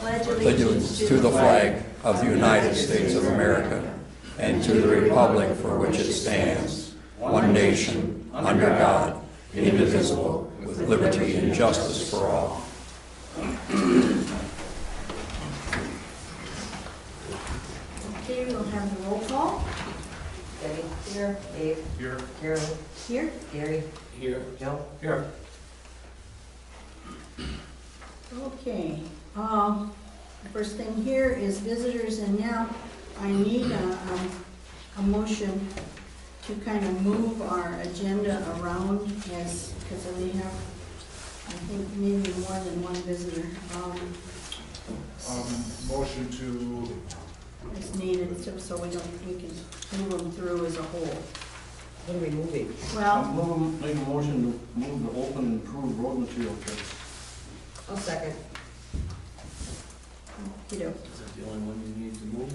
pledge allegiance to the flag of the United States of America and to the republic for which it stands, one nation, under God, indivisible, with liberty and justice for all. Okay, we'll have the roll call. Debbie? Here. Dave? Here. Carolyn? Here. Gary? Here. Joe? Here. Okay, the first thing here is visitors, and now I need a motion to kind of move our agenda around, as, because we have, I think, maybe more than one visitor. Motion to, It's needed, so we can move them through as a whole. What are we moving? Well, Make a motion to move the open and approved road material bids. I'll second. you know, Is that the only one you need to move?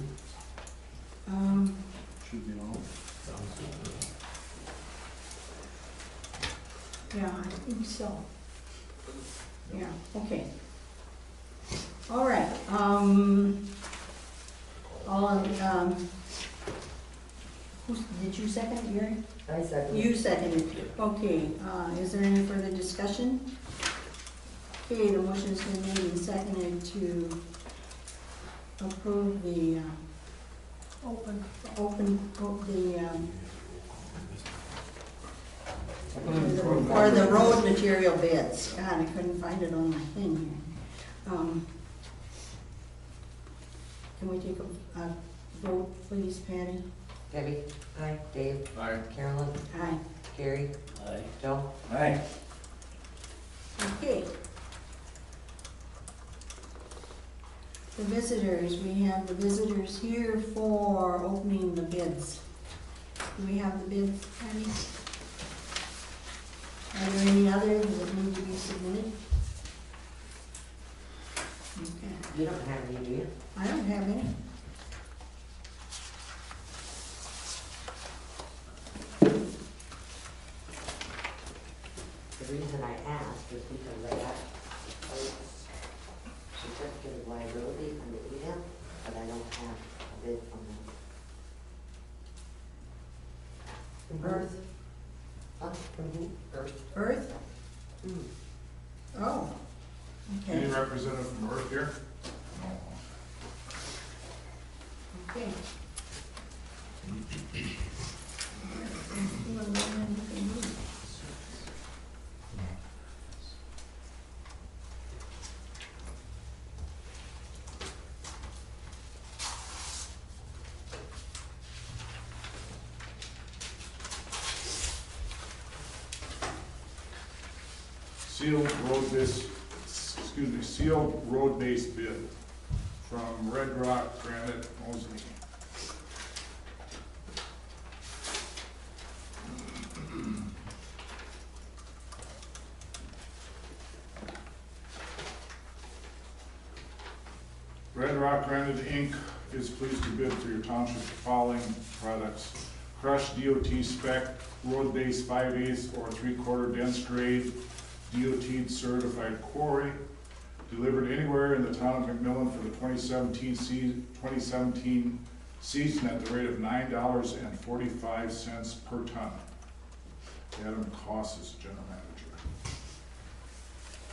Should be all. yeah, I think so. Yeah, okay. All right, did you second it, Gary? I second. You seconded. Okay, is there any further discussion? Okay, the motion's been made and seconded to approve the, or the road material bids. God, I couldn't find it on my thing here. Can we take a vote, please, Patty? Debbie? Aye. Dave? aye. Carolyn? Aye. Gary? Aye. Joe? Aye. Okay. The visitors, we have the visitors here for opening the bids. Do we have the bids, Patty? Are there any others that need to be submitted? Okay, You don't have any, do you? I don't have any. The reason I asked is because I got a certificate of liability from the email, but I don't have a bid from them. Earth. Huh? From who? Earth. Earth? Hmm. Oh, Any okay, representative from Earth here? okay. Sealed road-based bid from Red Rock Granite Mosley. Red Rock Granite Inc. is pleased to bid for your township the following products: crushed DOT spec, road base 5/8 or 3/4 dense grade, DOT certified quarry, delivered anywhere in the town of McMillan for the 2017 season at the rate of $9.45 per ton. Adam Koss is the general manager.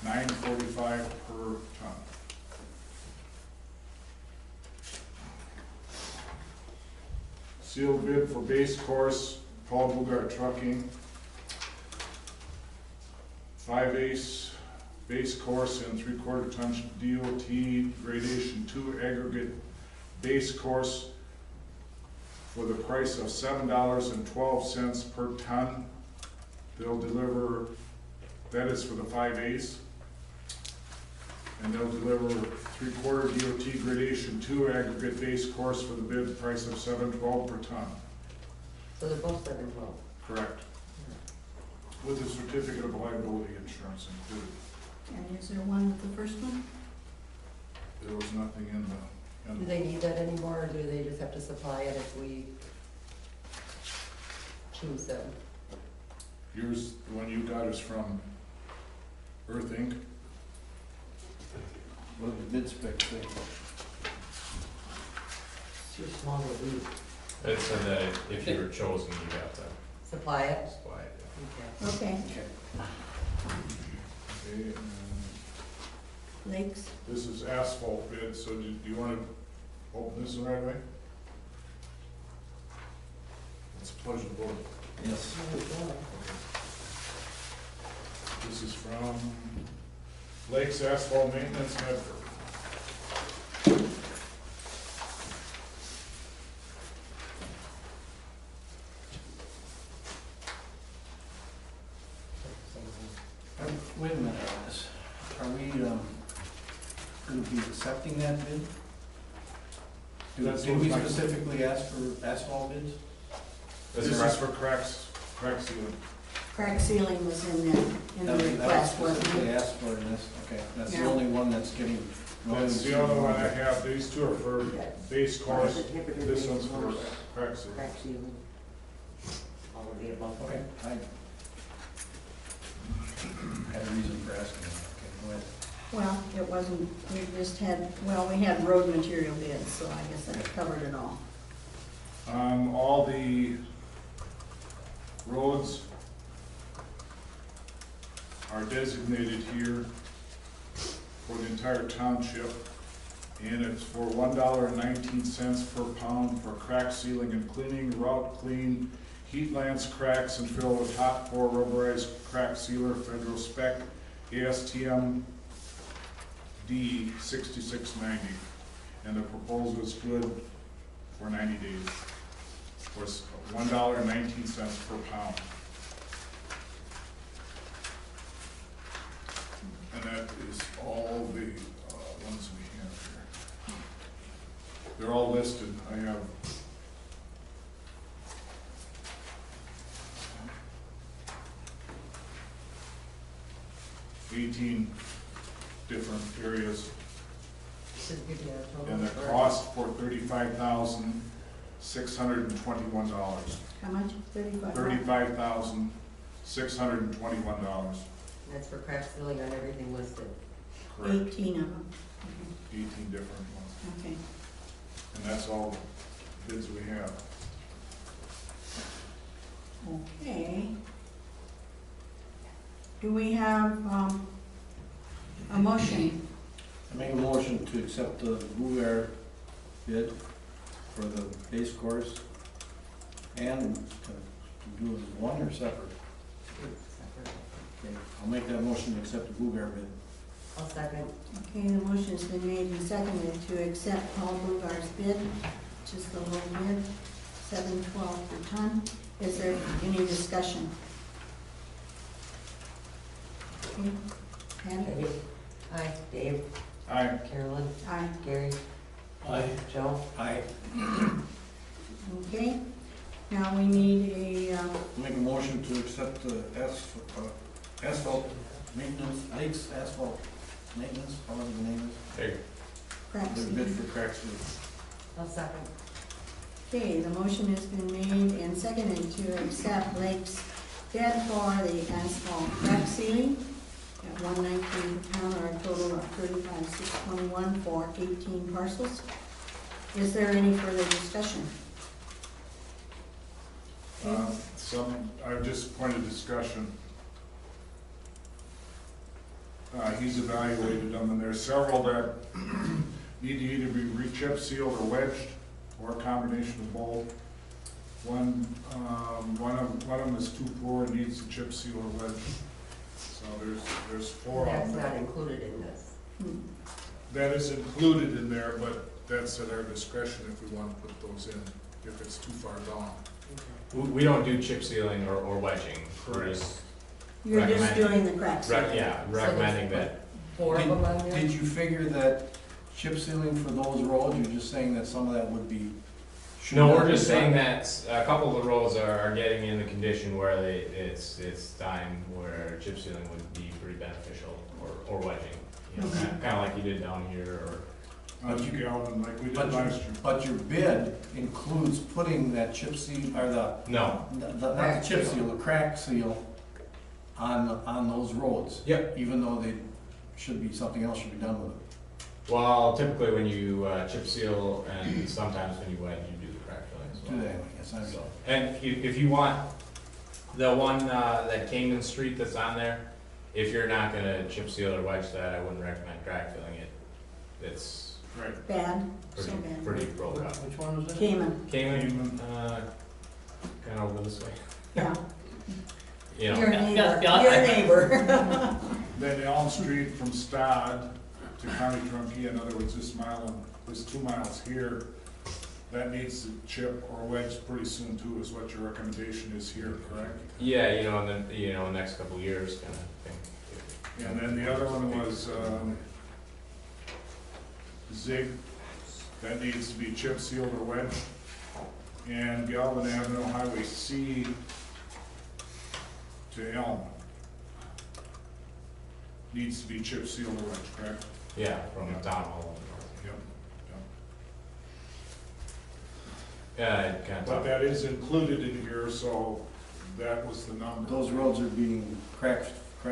$9.45 per ton. Sealed bid for base course, Paul Bugart Trucking. 5/8 base course and 3/4 ton DOT gradation 2 aggregate base course for the price of $7.12 per ton. They'll deliver, that is for the 5/8. And they'll deliver 3/4 DOT gradation 2 aggregate base course for the bid price of $7.12 per ton. So they're both 7/12. Correct. With a certificate of liability insurance included. And is there one with the first one? There was nothing in the. Do they need that anymore, or do they just have to supply it if we choose them? Yours, the one you got is from Earth Inc. What did the bid spec say? It's too small to read. It said that if you were chosen, you got to Supply it? supply it. Okay. Okay, Okay, and Lakes, this is asphalt bid, so do you wanna open this one right away? It's a pleasure to board. Yes. This is from Lakes Asphalt Maintenance, Medford. Wait a minute on this. Are we, gonna be accepting that bid? That's Did we what my- specifically ask for asphalt bids? This is for crack sealing. crack sealing was in there, in the That was request, wasn't specifically it? asked for in this, okay, that's the Yeah. only one that's getting. That's the other one I have, these two are for base course, this one's for crack sealing. Crack sealing. All of the above. Okay, I had a reason for asking that, okay, go ahead. Well, it wasn't, we just had, well, we had road material bids, so I guess that covered it all. All the roads are designated here for the entire township, and it's for $1.19 per pound for crack sealing and cleaning, route clean, heat lance cracks and fill with hot pour rubberized crack sealer, federal spec, ASTM D 6690, and the proposal is good for 90 days. For $1.19 per pound. And that is all the ones we have here. They're all listed. I have $18 different areas, Should give you a total. and the cost for $35,621. How much? 35? $35,621, That's for crack sealing on everything listed. correct, 18 of them, 18 different ones, okay. and that's all the bids we have. Okay. Do we have, a motion? I make a motion to accept the Blueair bid for the base course and to do it as one or separate. Separate. Okay, I'll make that motion to accept the Blueair bid. I'll second. Okay, the motion's been made and seconded to accept Paul Blugar's bid, which is the low bid, $7.12 per ton. Is there any discussion? Okay, Patty? Dave? Aye. Dave? Aye. Carolyn? Aye. Gary? Aye. Joe? Aye. Okay, now we need a, Make a motion to accept the asphalt maintenance, Lakes Asphalt Maintenance, however the name There. crack is, the bid sealing. for crack sealing. I'll second. Okay, the motion has been made and seconded to accept Lake's bid for the asphalt crack sealing at $1.19 per pound, or a total of $35,621 for 18 parcels. Is there any further discussion? I've just pointed discussion. He's evaluated them, and there's several that need to either be re-chip sealed or wedged, or a combination of both. One of them is too poor and needs to chip seal or wedge. So there's four of That's them. not included in this. That is included in there, but that's at our discretion if we want to put those in, if it's too far down. We don't do chip sealing or wedging. We're just, You're just Recommending. doing the crack sealing? yeah, recommending that. 4 of them on there? Did you figure that chip sealing for those roads, you're just saying that some of that would be? should No, not we're be just saying done? that a couple of the roads are getting in the condition where it's time where chip sealing would be pretty beneficial, or wedging. You know, kind of like you did down here, or, Not you Galvin, like we did But last year. But your bid includes putting that chip seal, or no. not the chip seal, the crack seal on those roads. Yep. Even though they should be, something else should be done with it. Well, typically when you chip seal and sometimes when you wedge, you do the crack filling as well. Do that, yes, I So, know. and if you want, the one, that Kingman Street that's on there, if you're not gonna chip seal or wedge that, I wouldn't recommend crack filling it. It's Right. Bad, so pretty, bad. pretty rolled up. Which one was that? Cayman, Kingman, kinda over this way, yeah. you know. Your neighbor, yeah, your neighbor. Then Elm Street from Stad to County Trunkie, in other words, this 2 miles here, that needs to chip or wedge pretty soon too, is what your recommendation is here, correct? Yeah, and then, next couple of years kind of thing. And then the other one was, Zig, that needs to be chip sealed or wedged. And Galvin Avenue Highway C to Elm needs to be chip sealed or wedged, correct? Yeah, from the town hall. Yep. Yeah, it kind But of, that is included in here, so that was the number. Those roads are being crack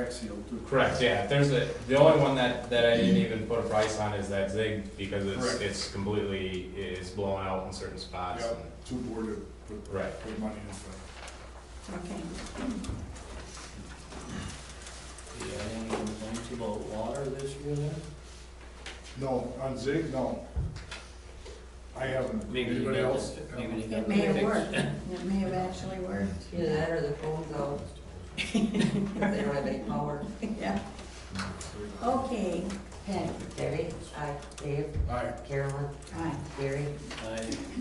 sealed too. correct, yeah, the only one that I didn't even put a price on is that Zig, because Correct. it's completely, it's blown out in certain spots. Yep, too poor to Right. put money into. Okay, Yeah, any complaints about water this year then? No, on Zig, no. I haven't. Maybe they Anybody got else? it- maybe they got it may have fixed. worked, it may have actually worked. Either that or the phone's out. If they don't have any power. Yeah. Okay, Patty, Debbie? Aye. Dave? Aye. Carolyn? aye. Gary?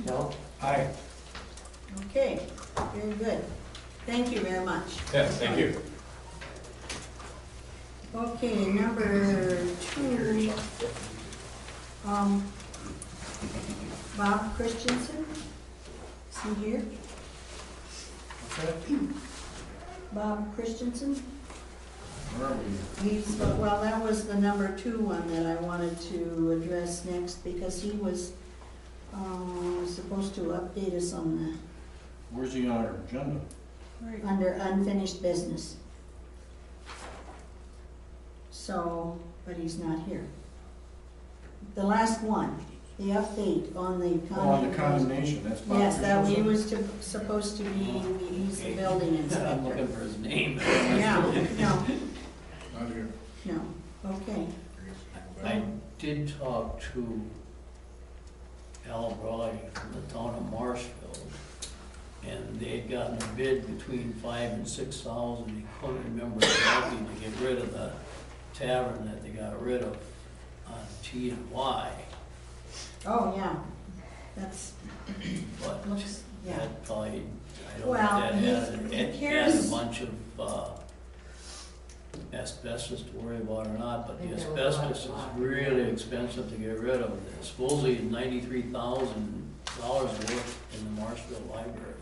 Joe? Aye. Okay, very good. Thank you very much. Yes, thank you. Okay, number 2, Bob Christensen, is he here? Bob Christensen, Where are we? well, that was the number 2 one that I wanted to address next, because he was, supposed to update us on Where's he on our agenda? the, under unfinished business. So, but he's not here. The last one, the update on the Oh, on the condemnation. condemnation, that's Bob Yes, that he Christensen. was supposed to be, he's the building I'm inspector. looking for his name. Yeah, Not here. no, okay. I did talk to Al Brawley from the town of Marshfield, and they had gotten a bid between 5,000 and 6,000. He couldn't remember exactly to get rid of the tavern that they got rid of on T and Y, Oh, yeah, that's, but looks, yeah. that probably, I don't know Well, if that had here's- a bunch of asbestos to worry about or not, but the I think there was a lot asbestos of is really expensive to get rid of. Supposedly $93,000 worth in the Marshfield Library.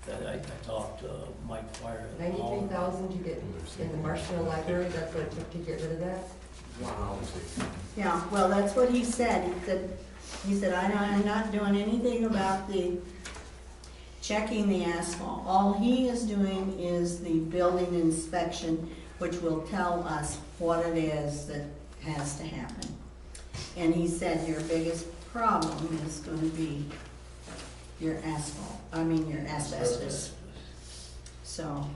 That I talked to Mike Fire. 93,000 to get in the Marshfield Library, that's what it took to get rid of that? Wow. Yeah, well, that's what he said. He said, I'm not doing anything about the checking the asphalt. All he is doing is the building inspection, which will tell us what it is that has to happen. And he said your biggest problem is gonna be your your asbestos. So,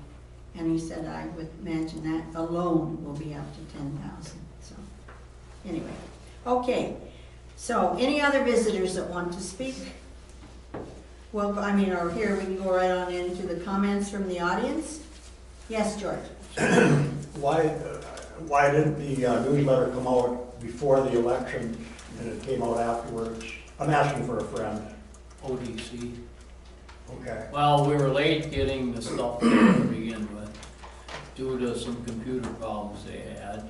and he said, I would imagine that alone will be up to 10,000, so, anyway. Okay, so any other visitors that want to speak? Well, or here, we can go right on into the comments from the audience. Yes, George? Why didn't the newsletter come out before the election and it came out afterwards? I'm asking for a friend. ODC. Okay. Well, we were late getting the stuff there to begin with, due to some computer problems they had.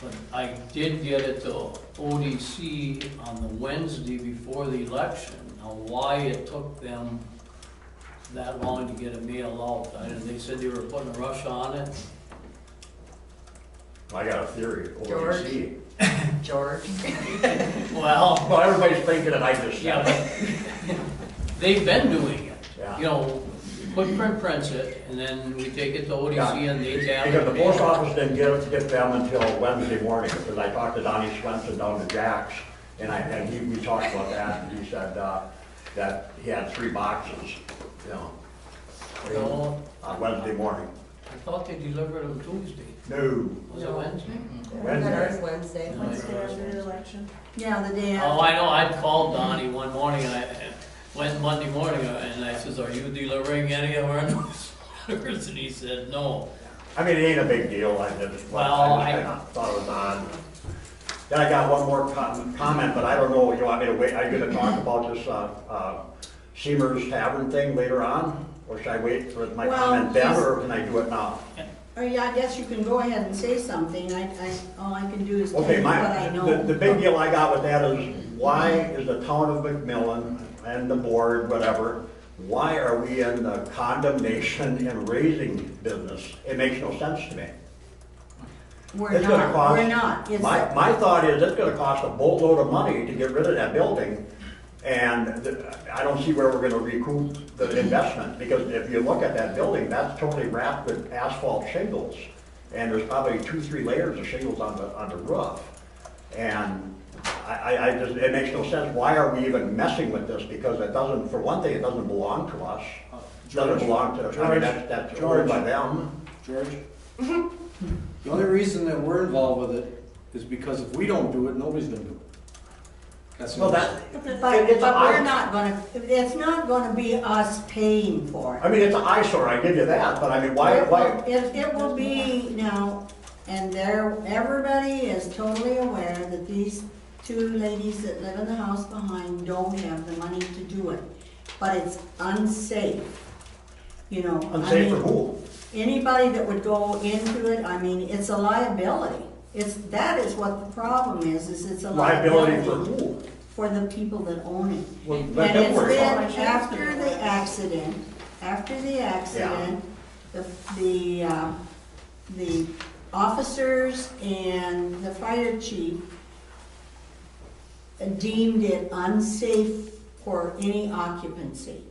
But I did get it to ODC on the Wednesday before the election. Now, why it took them that long to get it mailed out, they said they were putting a rush on it. I got a theory. George? ODC. George? Well, Well, everybody's thinking it, I just yeah, said it. but they've been doing it. Yeah. You know, footprint prints it, and then we take it to ODC and they tab it. Because the post office didn't get them until Wednesday morning, because I talked to Donnie Swenson down to Jack's, and we talked about that, and he said, that he had 3 boxes, you know, No, on Wednesday morning. I thought they delivered them Tuesday. No, Was it Wednesday? That's Wednesday. Wednesday after the election. Yeah, the day Oh, after. I know, I'd called Donnie one morning, and I went Monday morning, and I says, are you delivering any of our newsletters? And he said, no. I mean, it ain't a big deal, I just, Well, I just thought it was odd. Then I got one more comment, but I don't know, you want me to wait, are you gonna talk about this, Seamer's Tavern thing later on? Or should I wait for my Well, comment then, yes. or can I do it now? Or yeah, I guess you can go ahead and say something. All I can do is tell Okay, you what I know. the big deal I got with that is, why is the town of McMillan and the board, whatever, why are we in the condemnation and raising business? It makes no sense to me. We're It's gonna not, cost- we're not. It's My thought is, it's gonna cost a boatload of money to get rid of that building, and I don't see where we're gonna recoup the investment, because if you look at that building, that's totally wrapped with asphalt shingles, and there's probably 2-3 layers of shingles on the roof. And I just, it makes no sense, why are we even messing with this? Because it doesn't, for one thing, it doesn't belong to us. It doesn't belong to, I mean, that's owned by them. George? The only reason that we're involved with it is because if we don't do it, nobody's gonna do it. That's Well, the that, But it's we're not gonna, it's not gonna be us paying for it. I mean, it's an eyesore, I give you that, but I mean, why? It will be now, and everybody is totally aware that these 2 ladies that live in the house behind don't have the money to do it. But it's unsafe, you know. I Unsafe for mean, who? anybody that would go into it, I mean, it's a liability. That is what the problem is it's a Liability liability. for who? For the people that own it. Well, And let them it's worry been about it. after the accident, the officers and the fire chief deemed it unsafe for any occupancy.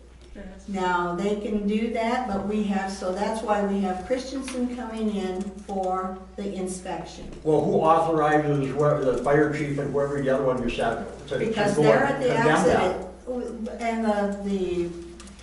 Now, they can do that, but so that's why we have Christensen coming in for the inspection. Well, who authorizes the fire chief and whoever the other one you said to Because go they're and at the condemn that? accident, and the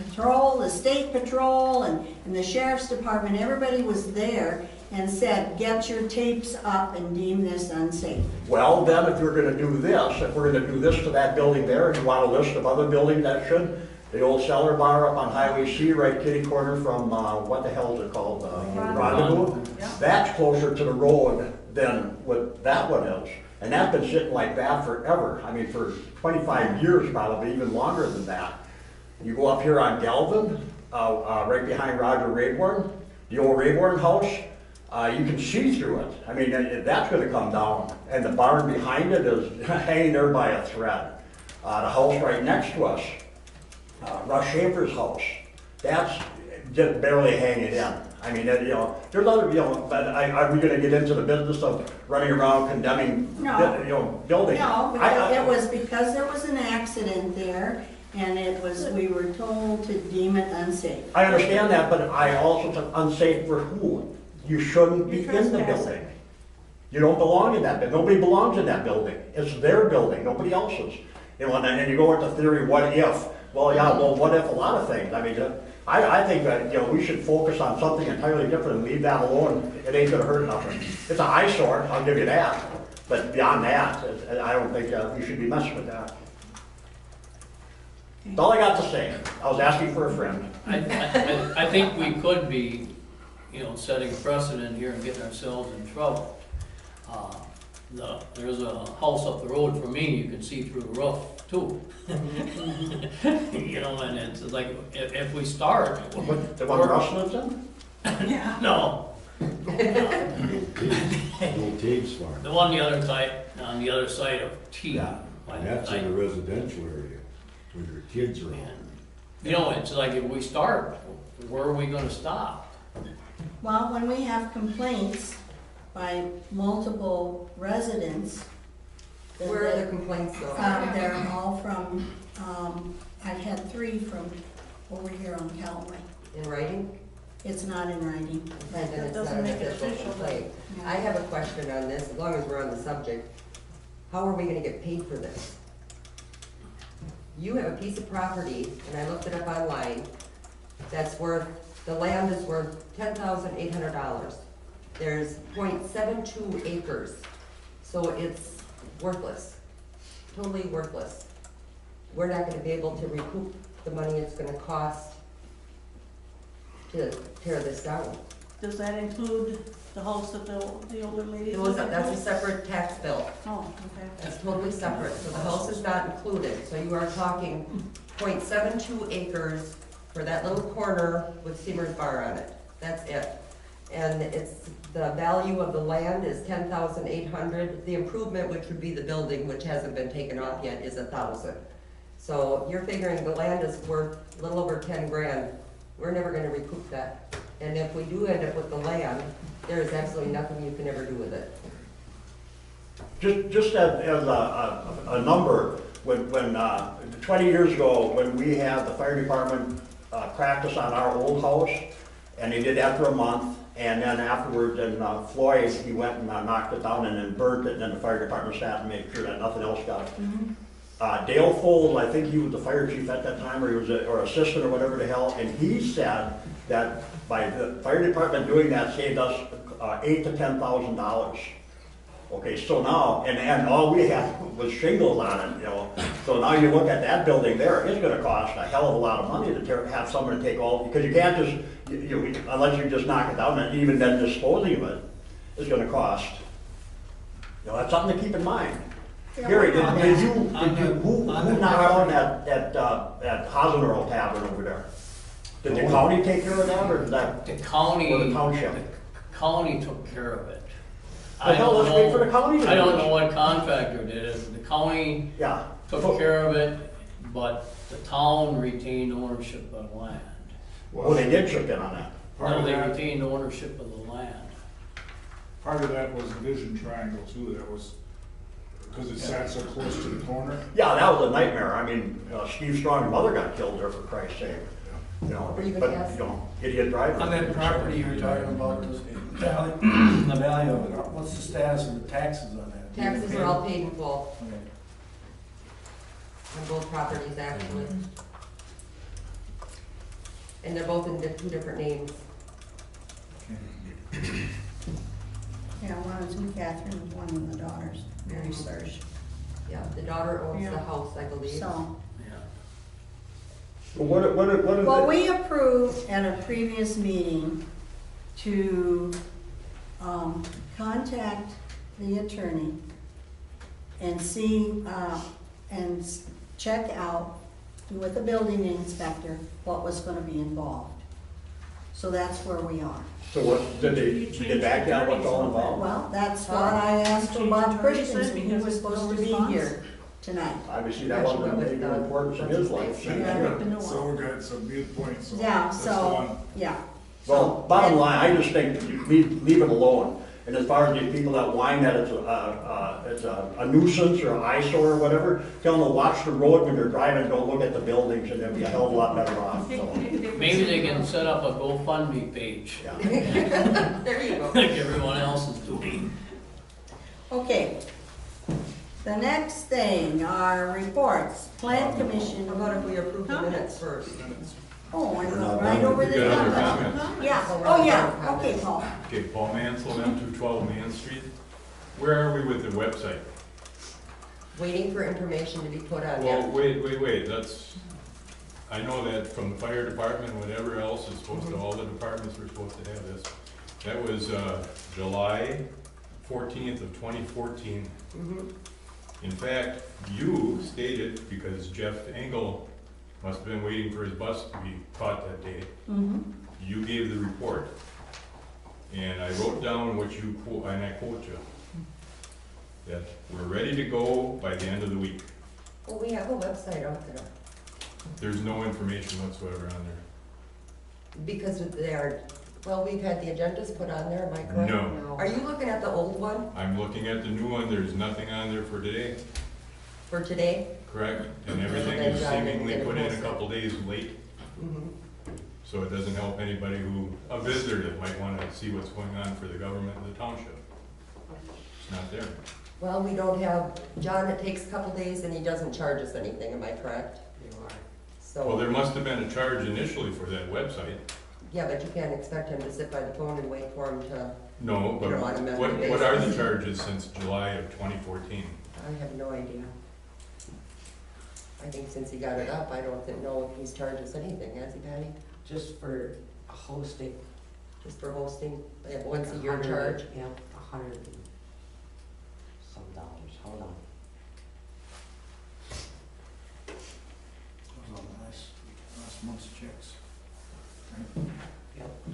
patrol, the state patrol, and the sheriff's department, everybody was there and said, get your tapes up and deem this unsafe. Well, then, if you're gonna do this, if we're gonna do this to that building there, and you want a list of other buildings that should, the old Cellar Bar up on Highway C, right kitty corner from, what the hell is it called? Rendezvous? That's closer to the road than what that one is. And that's been sitting like that forever. I mean, for 25 years probably, even longer than that. You go up here on Galvin, right behind Roger Rayborn, the old Rayborn house, you can see through it. I mean, that's gonna come down. And the barn behind it is hanging there by a thread. The house right next to us, Russ Schaefer's house, that's just barely hanging in. I mean, you know, there's other, you know, but are we gonna get into the business of running around condemning, No. you know, buildings? No, I- it was because there was an accident there, and we were told to deem it unsafe. I understand that, but I also took unsafe for who? You shouldn't be in the building. You don't belong in that building. Nobody belongs in that building. It's their building, nobody else's. You know, and you go into theory, what if? Well, yeah, well, what if a lot of things? I mean, I think that, you know, we should focus on something entirely different and leave that alone. It ain't gonna hurt nothing. It's an eyesore, I'll give you that. But beyond that, I don't think we should be messing with that. That's all I got to say. I was asking for a friend. I think we could be, you know, setting precedent here and getting ourselves in trouble. There's a house up the road from me, you can see through the roof too. You know, and it's like, if we start. What, the one Russ lives in? No, No tapes for it. the one on the other side of T. Yeah, and that's in a residential area where your kids are on. You know, it's like if we start, where are we gonna stop? Well, when we have complaints by multiple residents, then Where are the complaints though? they're all from, I've had 3 from over here on Callaway. in writing? It's not in writing. And then it's not doesn't an make it official official, but- complaint. I have a question on this, as long as we're on the subject. How are we gonna get paid for this? You have a piece of property, and I looked it up online, that's worth, the land is worth $10,800. There's 0.72 acres, so it's worthless, totally worthless. We're not gonna be able to recoup the money it's gonna cost to tear this down. Does that include the house that the older lady? That's a separate tax bill. Oh, okay. That's totally separate, so the house is not included, so you are talking 0.72 acres for that little corner with Seamer's Bar on it, that's it. And it's, the value of the land is $10,800, the improvement, which would be the building, which hasn't been taken off yet, is $1,000. So you're figuring the land is worth a little over 10 grand, we're never gonna recoup that. And if we do end up with the land, there is absolutely nothing you can ever do with it. Just as a number, when 20 years ago, when we had the fire department practice on our old house, and they did that for a month, and then afterwards, Floyd, he went and knocked it down and then burnt it, and then the fire department sat and made sure that nothing else got. Dale Fold, I think he was the fire chief at that time, or he was or assistant or whatever the hell, and he said that by the fire department doing that saved us $8,000 to $10,000. Okay, so now, and all we had was shingles on it, you know. So now you look at that building there, it's gonna cost a hell of a lot of money to have someone to take all, because you can't just, unless you just knock it down, and even then disposing of it is gonna cost. You know, that's something to keep in mind. Yeah, Gary, well, who knocked down that Hasenerl Tavern over there? Did the county take care of that, or did that? The county, Or the township? the county took care of it. The hell, let's wait for the county to do I don't this. know what contractor did it. The county Yeah. took care of it, but the town retained ownership of the land. Oh, they did chip in on that. Part No, of they that, retained ownership of the land. part of that was Vision Triangle too, that was, because it sat so close to the corner. Yeah, that was a nightmare. I mean, Steve Strong's mother got killed there, for Christ's sake. You know, Were you gonna but, ask? you know, idiot driver. On that property you were talking about, the value, the value of it, what's the status of the taxes on that? Taxes are all paid in full Okay. on both properties, actually. And they're both in two different names. Yeah, one is in Catherine, one in the daughters, Mary Serge. Yeah, the daughter owns the Yeah. house, I believe. So, Yeah. Well, what is well, it? we approved at a previous meeting to contact the attorney and see, and check out with the building inspector what was gonna be involved. So that's where we are. So what, did they get back down what's all involved? Well, that's what I asked for Bob Christensen, he was supposed to be here tonight. Obviously, that wasn't of major importance in his life. Yeah. So we got some good points, so. Yeah, that's so, one. yeah. Well, bottom line, I just think you leave it alone. And as far as the people that whine that it's a nuisance or an eyesore or whatever, tell them to watch the road when they're driving, don't look at the buildings, and they'll be a hell of a lot better off, so. Maybe they can set up a GoFundMe page, Yeah. There you go. like everyone else is doing. Okay. The next thing are reports, plan commission. How about if we approve the minutes first? Oh, I We're know, not right done. over You the got other top. comments? Yeah, Oh, we're oh, not yeah, done. okay, Paul. Okay, Paul Mansell, M212 Main Street. Where are we with the website? Waiting for information to be put on Well, there. wait, that's, I know that from the fire department, whatever else is supposed to, all the departments were supposed to have this. That was July 14th of 2014. Mhm. In fact, you stated, because Jeff Engel must have been waiting for his bus to be caught that day, you gave the report. And I wrote down what you quote, and I quote you, that we're ready to go by the end of the week. Well, we have a website out there, There's no information whatsoever on there. because they are, well, we've had the agendas put on there, am I correct? No. Are you looking at the old one I'm looking at the new one, there's nothing on there for today, for today? correct? And everything Then is John didn't seemingly get it put in a posted. couple days late. Mhm. So it doesn't help anybody a visitor that might wanna see what's going on for the government of the township. It's not there. Well, we don't have, John, it takes a couple days and he doesn't charge us anything, am I correct? Well, there So, must have been a charge initially for that website. yeah, but you can't expect him to sit by the phone and wait for him to, No, but You don't want them what, every what are the basis. charges since July of 2014? I have no idea. I think since he got it up, I don't know if he's charged us anything, has he, Patty? Just for hosting. Just for hosting, they have once a year 100, charge? Yeah, $100 and some dollars, hold on. That was on last month's checks.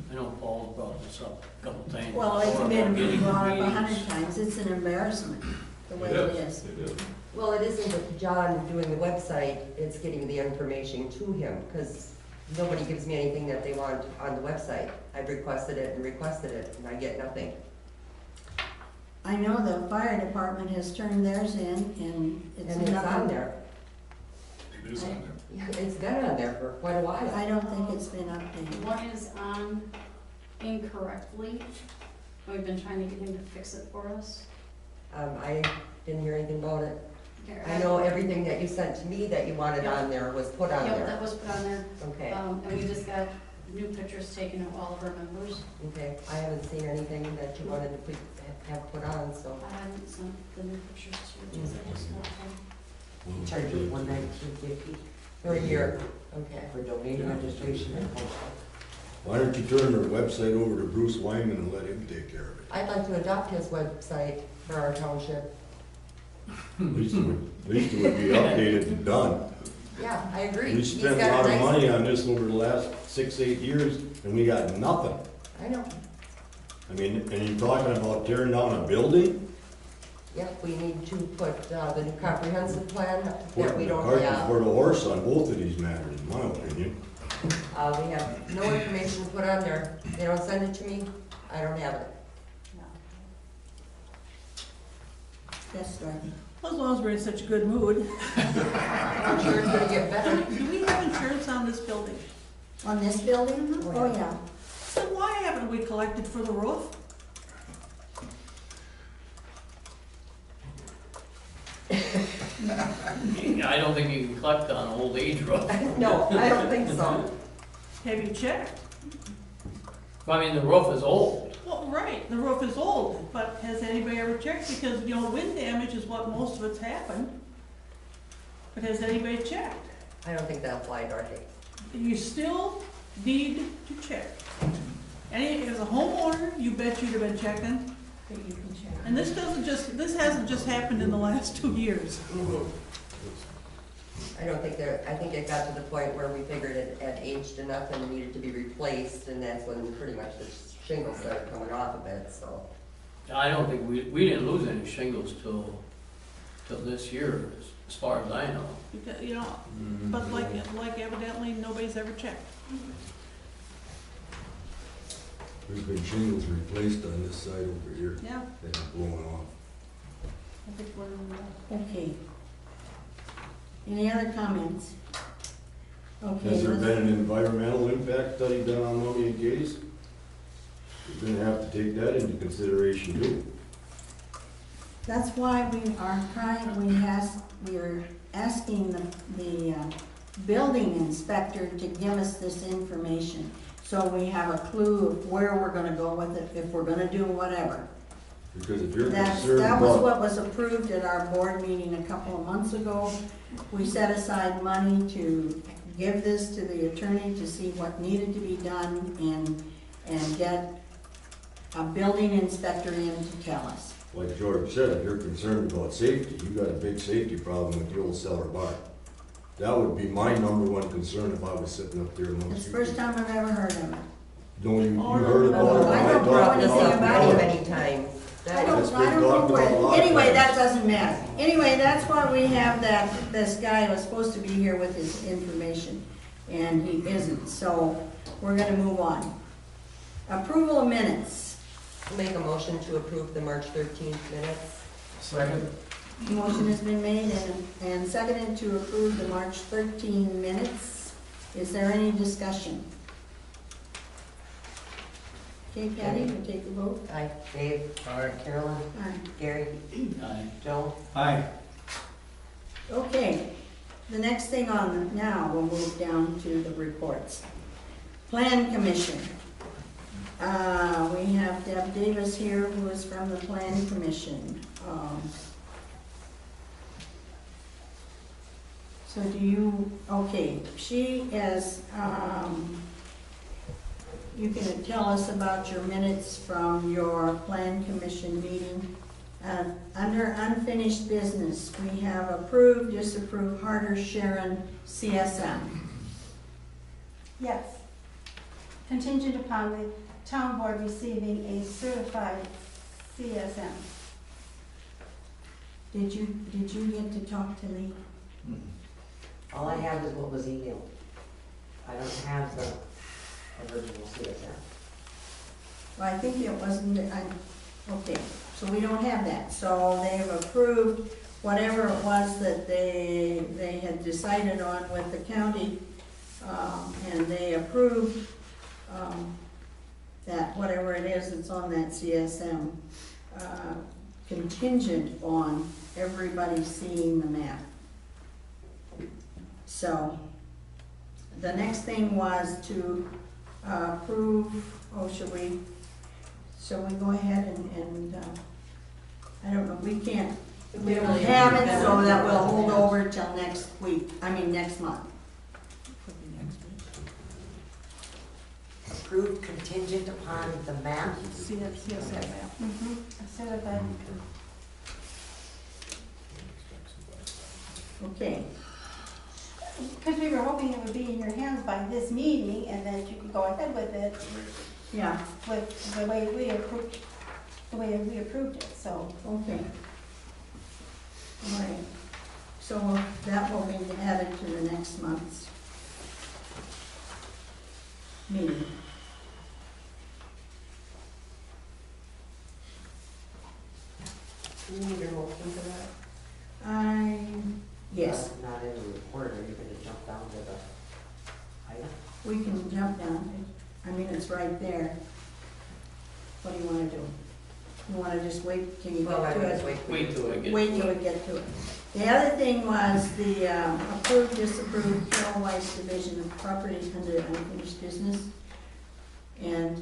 I know Paul brought this up a couple times. Well, it's before been about getting brought up meetings. 100 times, it's an embarrassment, the way it is. It is. Well, it isn't that John doing the website, it's getting the information to him, because nobody gives me anything that they want on the website. I've requested it, and I get nothing. I know the fire department has turned theirs in, and it's And it's nothing. on there. It is on there. Yeah, it's been on there for quite a while. I don't think it's been updated. One is on incorrectly. We've been trying to get him to fix it for us. I didn't hear anything about it. Here, I know everything that you sent to me that you wanted on there was put on Yep, there. that was put on there. Okay, And we just got new pictures taken of all of our members. okay. I haven't seen anything that you wanted to have put on, so. I hadn't sent the new pictures to you, because I just got them. Charges $119.50 For a year, okay. for domain registration and hosting. Why don't you turn their website over to Bruce Wyman and let him take care of it? I'd like to adopt his website for our township. At least it would be updated and done. Yeah, I agree. We He's spent a got lot of nice- money on this over the last 6, 8 years, and we got nothing. I know. I mean, and you're talking about tearing down a building? Yep, we need to put the new comprehensive plan that we Putting the don't cart have. before the horse on both of these matters, in my opinion. We have no information put on there. They don't send it to me, I don't have it. Yes, Dorothy. As long as we're in such a good mood. I'm sure it's gonna get better. Do we have insurance on this building? On this building? Oh, Oh, yeah. yeah. So why haven't we collected for the roof? I don't think you can collect on old age roof. No, I don't think so. Have you checked? I mean, the roof is old. Well, right, the roof is old, but has anybody ever checked? Because, you know, wind damage is what most of it's happened. But has anybody checked? I don't think that'll fly, Dorothy. You still need to check. As a homeowner, you bet you'd have been checking. That you can check. And this hasn't just happened in the last 2 years. I don't think I think it got to the point where we figured it had aged enough and needed to be replaced, and that's when pretty much the shingles started coming off of it, so. I don't think, we didn't lose any shingles till this year, as far as I know. Because, you know, but like evidently, nobody's ever checked. There's been shingles replaced on this side over here. Yeah, They've been blowing off. I think we're, Okay. Any other comments? Okay. Has there let's- been an environmental impact study done on Mummy and Case? You're gonna have to take that into consideration too. That's why we are we are asking the building inspector to give us this information, so we have a clue of where we're gonna go with it, if we're gonna do whatever. Because if you're That concerned was about, what was approved at our board meeting a couple of months ago. We set aside money to give this to the attorney to see what needed to be done and get a building inspector in to tell us. like George said, if you're concerned about safety, you got a big safety problem with the old cellar bar. That would be my #1 concern if I was sitting up there amongst you. It's the first time I've ever heard of it. No, you Oh, heard no, about it. no, I don't know talked anything about about it. it. Many times. I don't It's been know talked about a lot what, of anyway, that times. doesn't matter. Anyway, that's why we have this guy who was supposed to be here with his information, and he isn't, so we're gonna move on. Approval of minutes. Make a motion to approve the March 13th minutes. second, Motion has been made and seconded to approve the March 13 minutes. Is there any discussion? Okay, Patty, you take the vote? Aye. Dave? Aye. Carolyn? Aye. Gary? Aye. Joe? Aye. Okay, the next thing on, now we'll move down to the reports. Plan Commission. We have Deb Davis here, who is from the Plan Commission. So do you, okay, she is, you can tell us about your minutes from your Plan Commission meeting. Under unfinished business, we have approved, disapproved Harder Sharon CSM. Yes. Contingent upon the town board receiving a certified CSM. Did you get to talk to Lee? All I have is what was emailed. I don't have the original CSM. Well, I think it wasn't, okay, so we don't have that. So they've approved whatever it was that they had decided on with the county, and they approved that whatever it is that's on that CSM, contingent on everybody seeing the map. So the next thing was to approve, shall we go ahead and I don't know, we don't have it, so that will hold over till next week, next month. Approved contingent upon the map? CSM map. A certified. Okay, Because we were hoping it would be in your hands by this meeting, and then you could go ahead with it yeah, with the way we approved it, so. okay. All right, so that will be added to the next month's meeting. Do you need a motion for that? Yes, Not in the report, are you gonna jump down to the item? we can jump down, it's right there. What do you wanna do? You wanna just wait till you Well, I get would to just it? Wait till I get. Wait till we get to it. The other thing was the approved, disapproved Carol Weiss Division of Property under unfinished business. And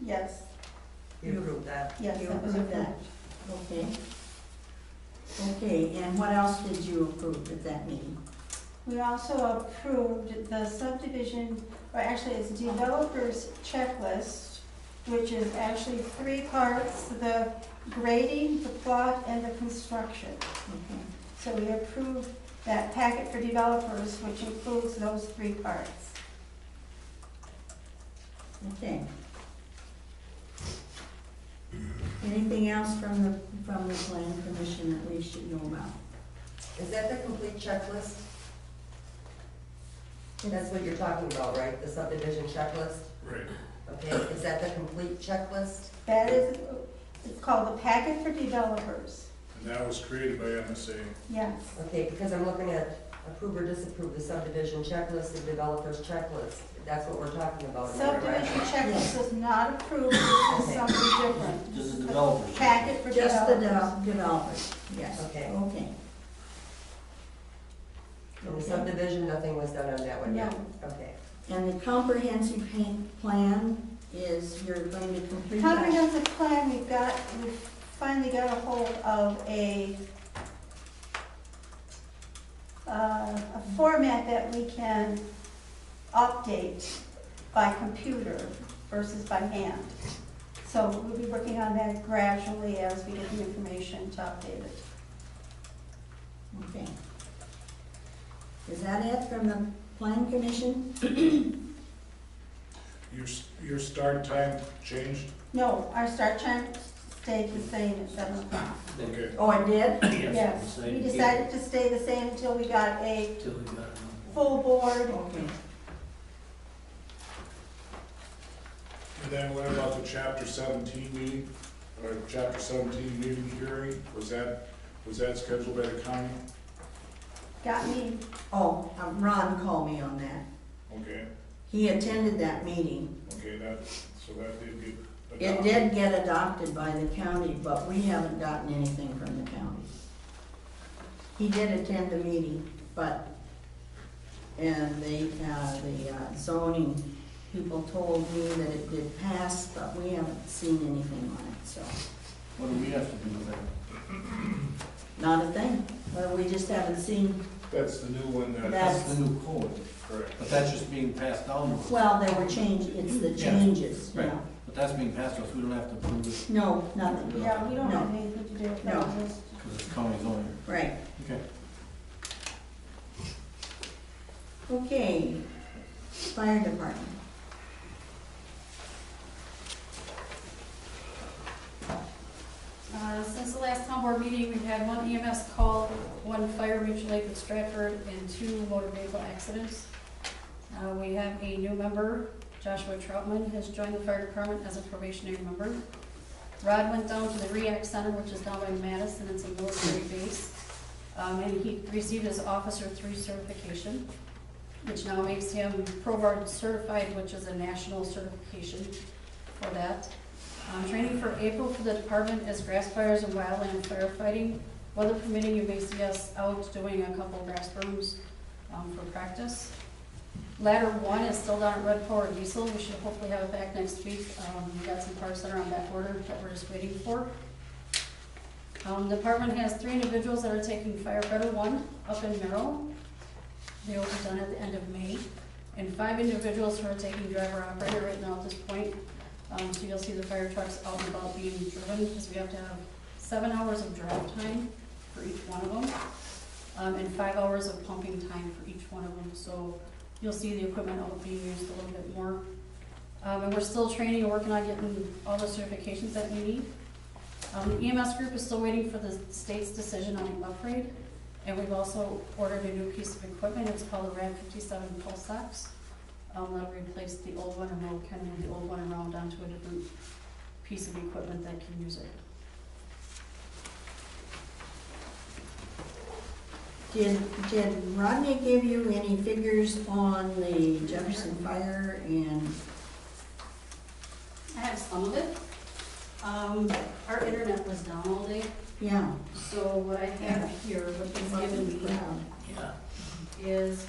Yes, You approved that? yes, you that was approved that. approved. Okay. Okay, and what else did you approve at that meeting? We also approved the subdivision, or actually it's developer's checklist, which is actually 3 parts, the grading, the plot, and the construction. Okay. So we approved that packet for developers, which includes those 3 parts. Okay. Anything else from the Plan Commission that we should know about? Is that the complete checklist? That's what you're talking about, right? The subdivision checklist? Right. Okay, is that the complete checklist? That is, it's called the packet for developers. And that was created by MSA. Yes. Okay, because I'm looking at approve or disapprove the subdivision checklist and developer's checklist. That's what we're talking about. am I correct? Subdivision checklist is not approved, this is Okay. something different. This is the developer's. Packet for Just the developers. developers, yes. Okay. Okay. And the subdivision, nothing was done on that one yet? Okay. And the comprehensive plan is, you're going to complete that? Comprehensive plan, we've finally got a hold of a format that we can update by computer versus by hand. So we'll be working on that gradually as we get the information to update it. Okay. Is that it from the Plan Commission? Your start time changed? No, our start time stayed the same at 7 o'clock. Okay. Oh, it did? Yes, we decided to stay the same until we got a Till we got it. full board. Okay. And then what about the chapter 17 meeting, or chapter 17 meeting hearing? Was that scheduled by the county? Got me. Oh, Ron called me on that. Okay, He attended that meeting. okay, so that did get It did get adopted by the county, but we haven't gotten anything from the county. He did attend the meeting, but, and the zoning people told me that it did pass, but we haven't seen anything on it, so. What do we have to do with that? Not a thing. Well, we just haven't seen, That's the new one that. That's- That's the new code, Correct. but that's just being passed down to us. well, they were changed, it's the Yeah. changes, Right. yeah. But that's being passed to us, we don't have to approve it No, nothing. Yeah, we don't No. have anything to do with No. that, just because it's county zoning. Right. Okay. Okay. Fire department. Since the last town board meeting, we've had one EMS call, one fire mutual aid at Stratford, and 2 motor vehicle accidents. We have a new member, Joshua Troutman, has joined the fire department as a probationary member. Rod went down to the REACT Center, which is down by Madison, it's a military base, and he received his Officer 3 certification, which now makes him ProGuard certified, which is a national certification for that. Training for April for the department is grass fires and wildland firefighting. Weather permitting, you may see us out doing a couple of grass burns for practice. Ladder 1 is still down at Red Power Diesel. We should hopefully have it back next week. We got some parts that are on back order that we're just waiting for. The department has 3 individuals that are taking firefighter 1 up in Merrill. They will be done at the end of May. And 5 individuals who are taking driver operator right now at this point. So you'll see the fire trucks out and about being driven, because we have to have 7 hours of drive time for each one of them, and 5 hours of pumping time for each one of them. So you'll see the equipment out being used a little bit more. And we're still training and working on getting all the certifications that we need. The EMS group is still waiting for the state's decision on the upgrade, and we've also ordered a new piece of equipment. It's called the RAD 57 Pulse Ox. That'll replace the old one, and we'll kind of move the old one around onto a different piece of equipment that can use it. Did Rodney give you any figures on the Jefferson Fire and? I have some of it. Our internet was down all day, Yeah. so what I have here, what he's given me, Yeah. is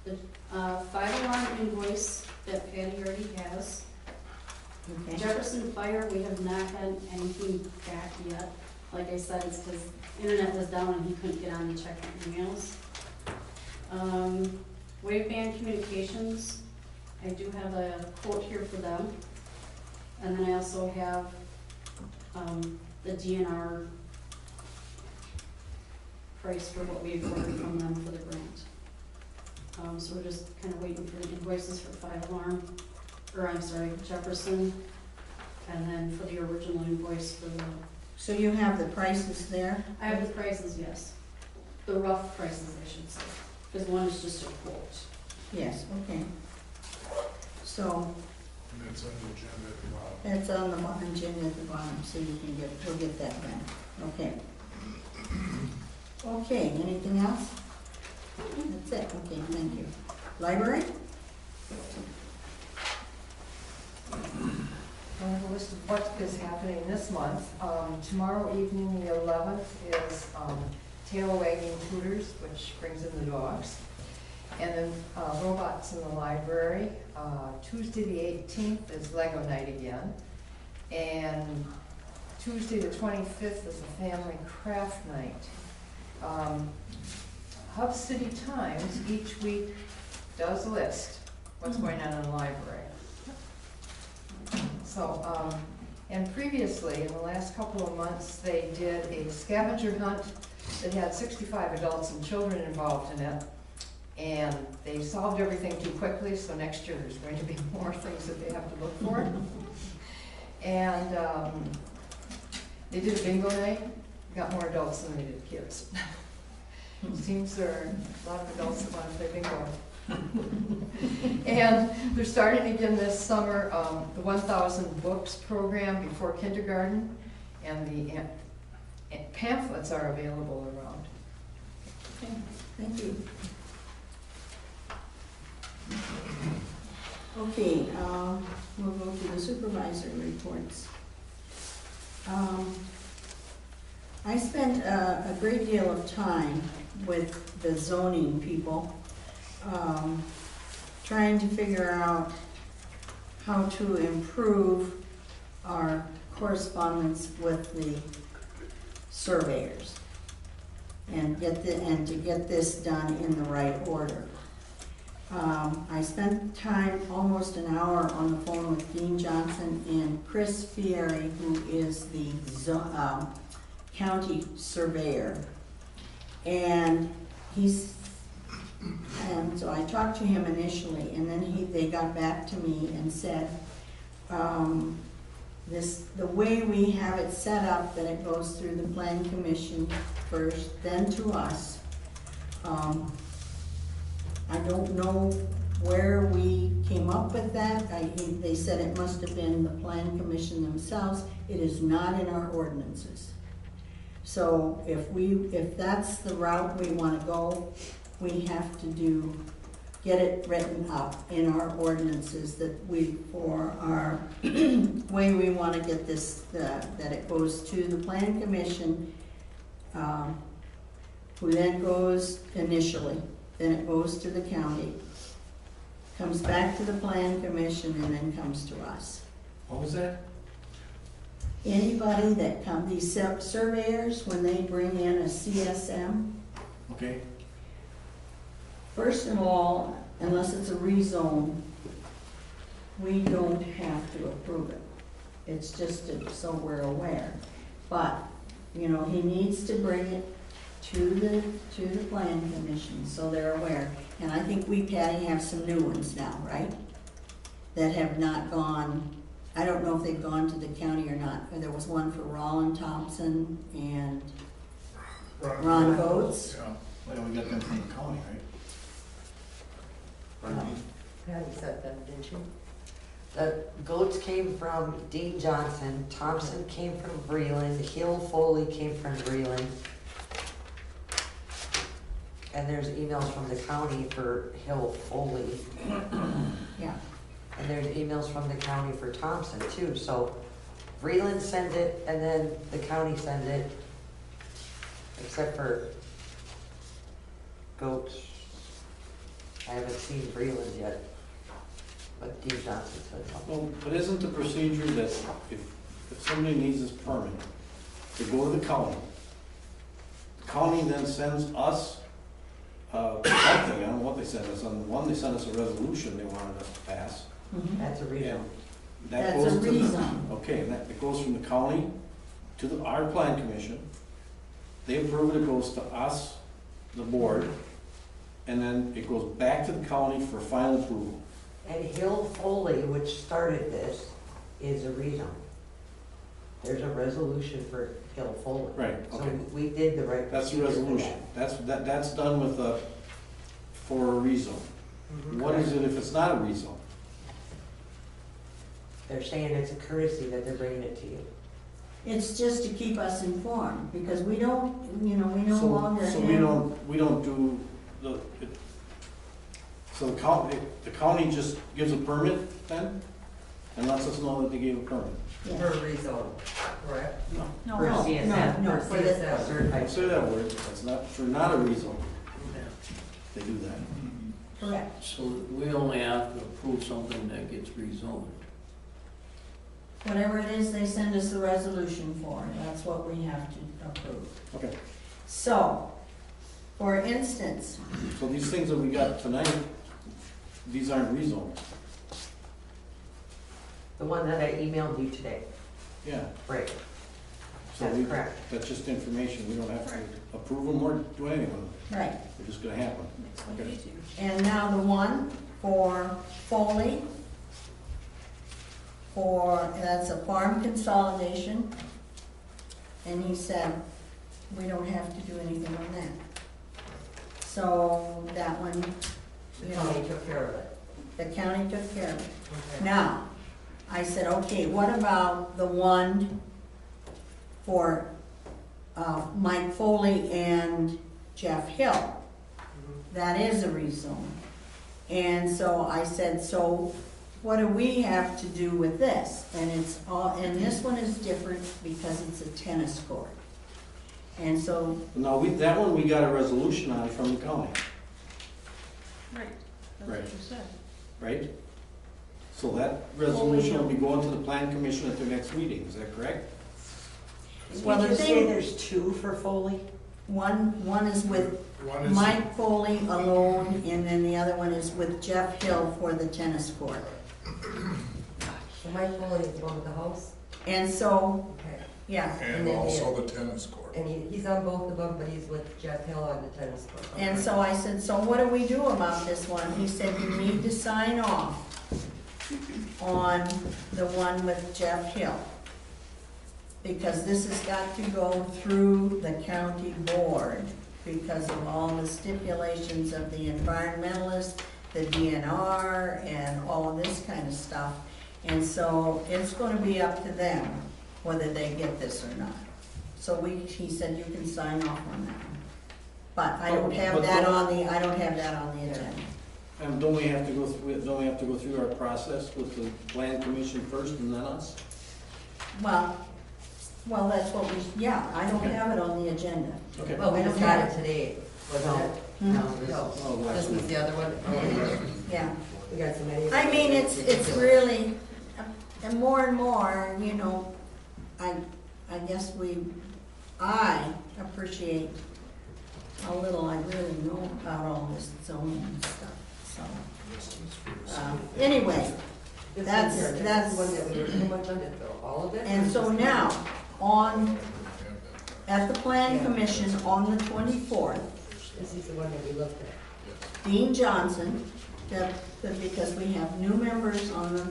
the 5-alarm invoice that Patty already has. Okay. Jefferson Fire, we have not had anything back yet. Like I said, it's because internet was down and he couldn't get on to check the emails. Waveband Communications, I do have a quote here for them. And then I also have the DNR price for what we've ordered from them for the grant. So we're just kind of waiting for the invoices for 5-alarm, or I'm sorry, Jefferson, and then for the original invoice for the, So you have the prices there? I have the prices, yes. The rough prices, I should say, because one is just a quote. Yes, okay. So And that's on the agenda at the bottom. that's on the bottom, agenda at the bottom, so you can get, we'll get that done. Okay. Okay, anything else? That's it, okay, thank you. Library? I have a list of what is happening this month. Tomorrow evening, the 11th, is tail wagging tutors, which brings in the dogs. And then robots in the library. Tuesday, the 18th, is Lego night again. And Tuesday, the 25th, is a family craft night. Hub City Times each week does list what's going on in the library. So, and previously, in the last couple of months, they did a scavenger hunt that had 65 adults and children involved in it. And they solved everything too quickly, so next year there's going to be more things that they have to look for. And they did a bingo night, got more adults than they did kids. Seems there are a lot of adults that want to play bingo. And they're starting again this summer, the 1,000 Books program before kindergarten, and the pamphlets are available around. Okay, thank you. Okay, we'll go to the supervisor reports. I spent a great deal of time with the zoning people, trying to figure out how to improve our correspondence with the surveyors and to get this done in the right order. I spent time, almost an hour, on the phone with Dean Johnson and Chris Fieri, who is the county surveyor. And so I talked to him initially, and then they got back to me and said, the way we have it set up, that it goes through the plan commission first, then to us. I don't know where we came up with that. They said it must have been the plan commission themselves. It is not in our ordinances. So if that's the route we want to go, we have to get it written up in our ordinances for our way we want to get this, that it goes to the plan commission, who then goes initially, then it goes to the county, comes back to the plan commission, and then comes to us. What was that? Anybody that these surveyors, when they bring in a CSM, Okay. first of all, unless it's a rezone, we don't have to approve it. It's just so we're aware. But, he needs to bring it to the plan commission, so they're aware. And I think we, Patty, have some new ones now, right? That have not gone, I don't know if they've gone to the county or not. There was one for Rollin Thompson and Ron Goetz. Well, we got them from the county, right? Patty said that, didn't you? The Goats came from Dean Johnson, Thompson came from Breland, Hill Foley came from Breland. And there's emails from the county for Hill Foley. Yeah. And there's emails from the county for Thompson too, so Breland send it and then the county send it, except for Goats. I haven't seen Breland yet, but Dean Johnson said something. Well, but isn't the procedure that if somebody needs this permit, they go to the county then sends us something, I don't know what they sent us, on one they sent us a resolution they wanted us to pass. That's a reason. That That's goes a to the- rezone. Okay, and it goes from the county to our plan commission. They approve it, it goes to us, the board, and then it goes back to the county for final approval. And Hill Foley, which started this, is a rezone. There's a resolution for Hill Foley. Right, okay. So we did the right That's the procedure for resolution. That's done with for a rezone. that. What is it if it's not a rezone? They're saying it's a courtesy that they're bringing it to you. It's just to keep us informed, because we don't, we no longer have. So we don't do so the county just gives a permit then? And lets us know that they gave a permit? Yeah. For a rezone, correct? No, For no, CSM, no, for for the- CSM. I Certified. say that word, that's not, for not a rezone. They do that. Correct. So we only have to approve something that gets rezoned. Whatever it is they send us the resolution for, that's what we have to approve. Okay, So, for instance, so these things that we got tonight, these aren't rezoned. The one that I emailed you today. Yeah. Right. So That's we- correct. That's just information, we don't have to approve them or do anything with them. right, They're just gonna happen. Okay. and now the one for Foley, that's a farm consolidation, and he said, we don't have to do anything on that. So, that one, The county took care of it. the county took care of it. Okay. Now, I said, okay, what about the one for Mike Foley and Jeff Hill? That is a rezone. And so I said, so what do we have to do with this? And it's all, and this one is different because it's a tennis court. And so, No, that one we got a resolution on from the county, Right, that's what Right. you said. right? So that resolution will be going to the plan commission at their next meeting, is that correct? well, Did the you say thing, there's two for Foley? one is with One is, Mike Foley alone, and then the other one is with Jeff Hill for the tennis court. So Mike Foley is the one with the house? And so, Okay. yeah, and also the tennis court. And he's on both of them, but he's with Jeff Hill on the tennis court. and so I said, so what do we do about this one? He said, you need to sign off on the one with Jeff Hill. Because this has got to go through the county board because of all the stipulations of the environmentalist, the DNR, and all of this kind of stuff. And so it's gonna be up to them whether they get this or not. So he said you can sign off on that one. But I don't have But that don't- on the, I don't have that on the agenda. And don't we have to go through our process with the plan commission first and then us? Well, that's what we, yeah, I don't have it on the agenda. Okay. Well, we I just don't got have it today, wasn't it? Hmm? No, Oh, this was the other one. Yeah. We got so many. I mean, it's really, and more, you know, I guess I appreciate how little I really know about all this zoning and stuff, so. Anyway, This that's- one here, that's- this is the one that we were pretty much under, Phil, all of it? and so now, at the plan commission on the 24th, This is the one that we looked at. Dean Johnson, because we have new members on the,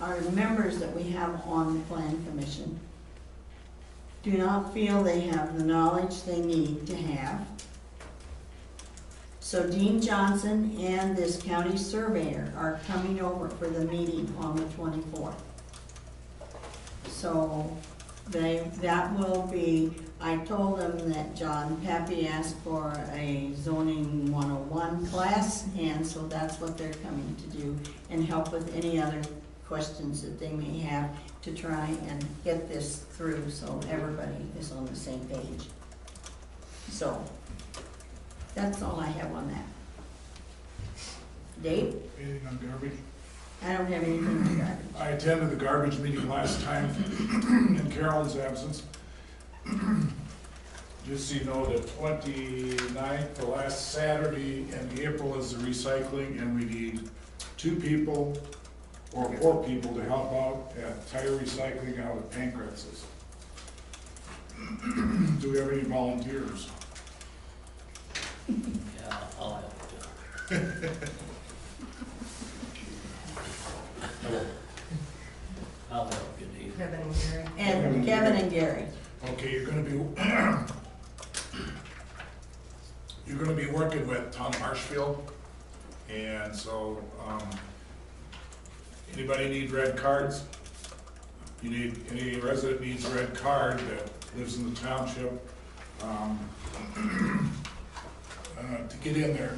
our members that we have on the plan commission do not feel they have the knowledge they need to have. So Dean Johnson and this county surveyor are coming over for the meeting on the 24th. So that will be, I told them that John Pappy asked for a zoning 101 class, and so that's what they're coming to do, and help with any other questions that they may have to try and get this through so everybody is on the same page. So, that's all I have on that. Dave? Anything on garbage? I don't have anything on garbage. I attended the garbage meeting last time in Carolyn's absence. Just so you know, the 29th, the last Saturday in April is the recycling, and we need 2 people or 4 people to help out at tire recycling out at Pancratz's. Do we have any volunteers? Yeah, I'll have to. I'll help you, Dave. Kevin and Gary. And Kevin and Gary. Okay, you're gonna be working with Tom Marshfield, and so, anybody need red cards? Any resident needs a red card that lives in the township, to get in there.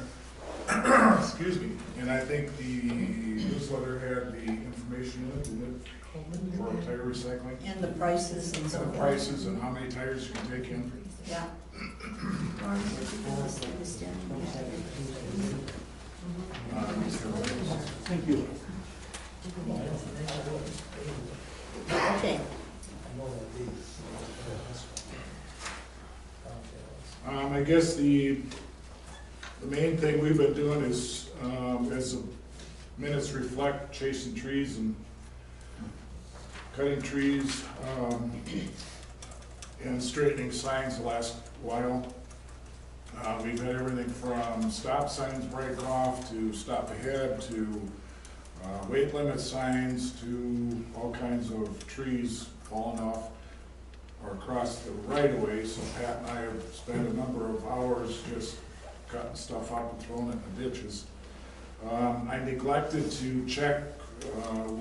Excuse me, and I think the newsletter had the information in it, didn't it? For tire recycling. And the prices and so And forth. the prices and how many tires you can take in. Yeah. Lauren, would you give us the understanding? Thank you. Okay. I guess the main thing we've been doing is, as the minutes reflect, chasing trees and cutting trees, and straightening signs the last while. We've had everything from stop signs break off, to stop ahead, to weight limit signs, to all kinds of trees falling off or across the right of way. So Pat and I have spent a number of hours just cutting stuff up and throwing it in the ditches. I neglected to check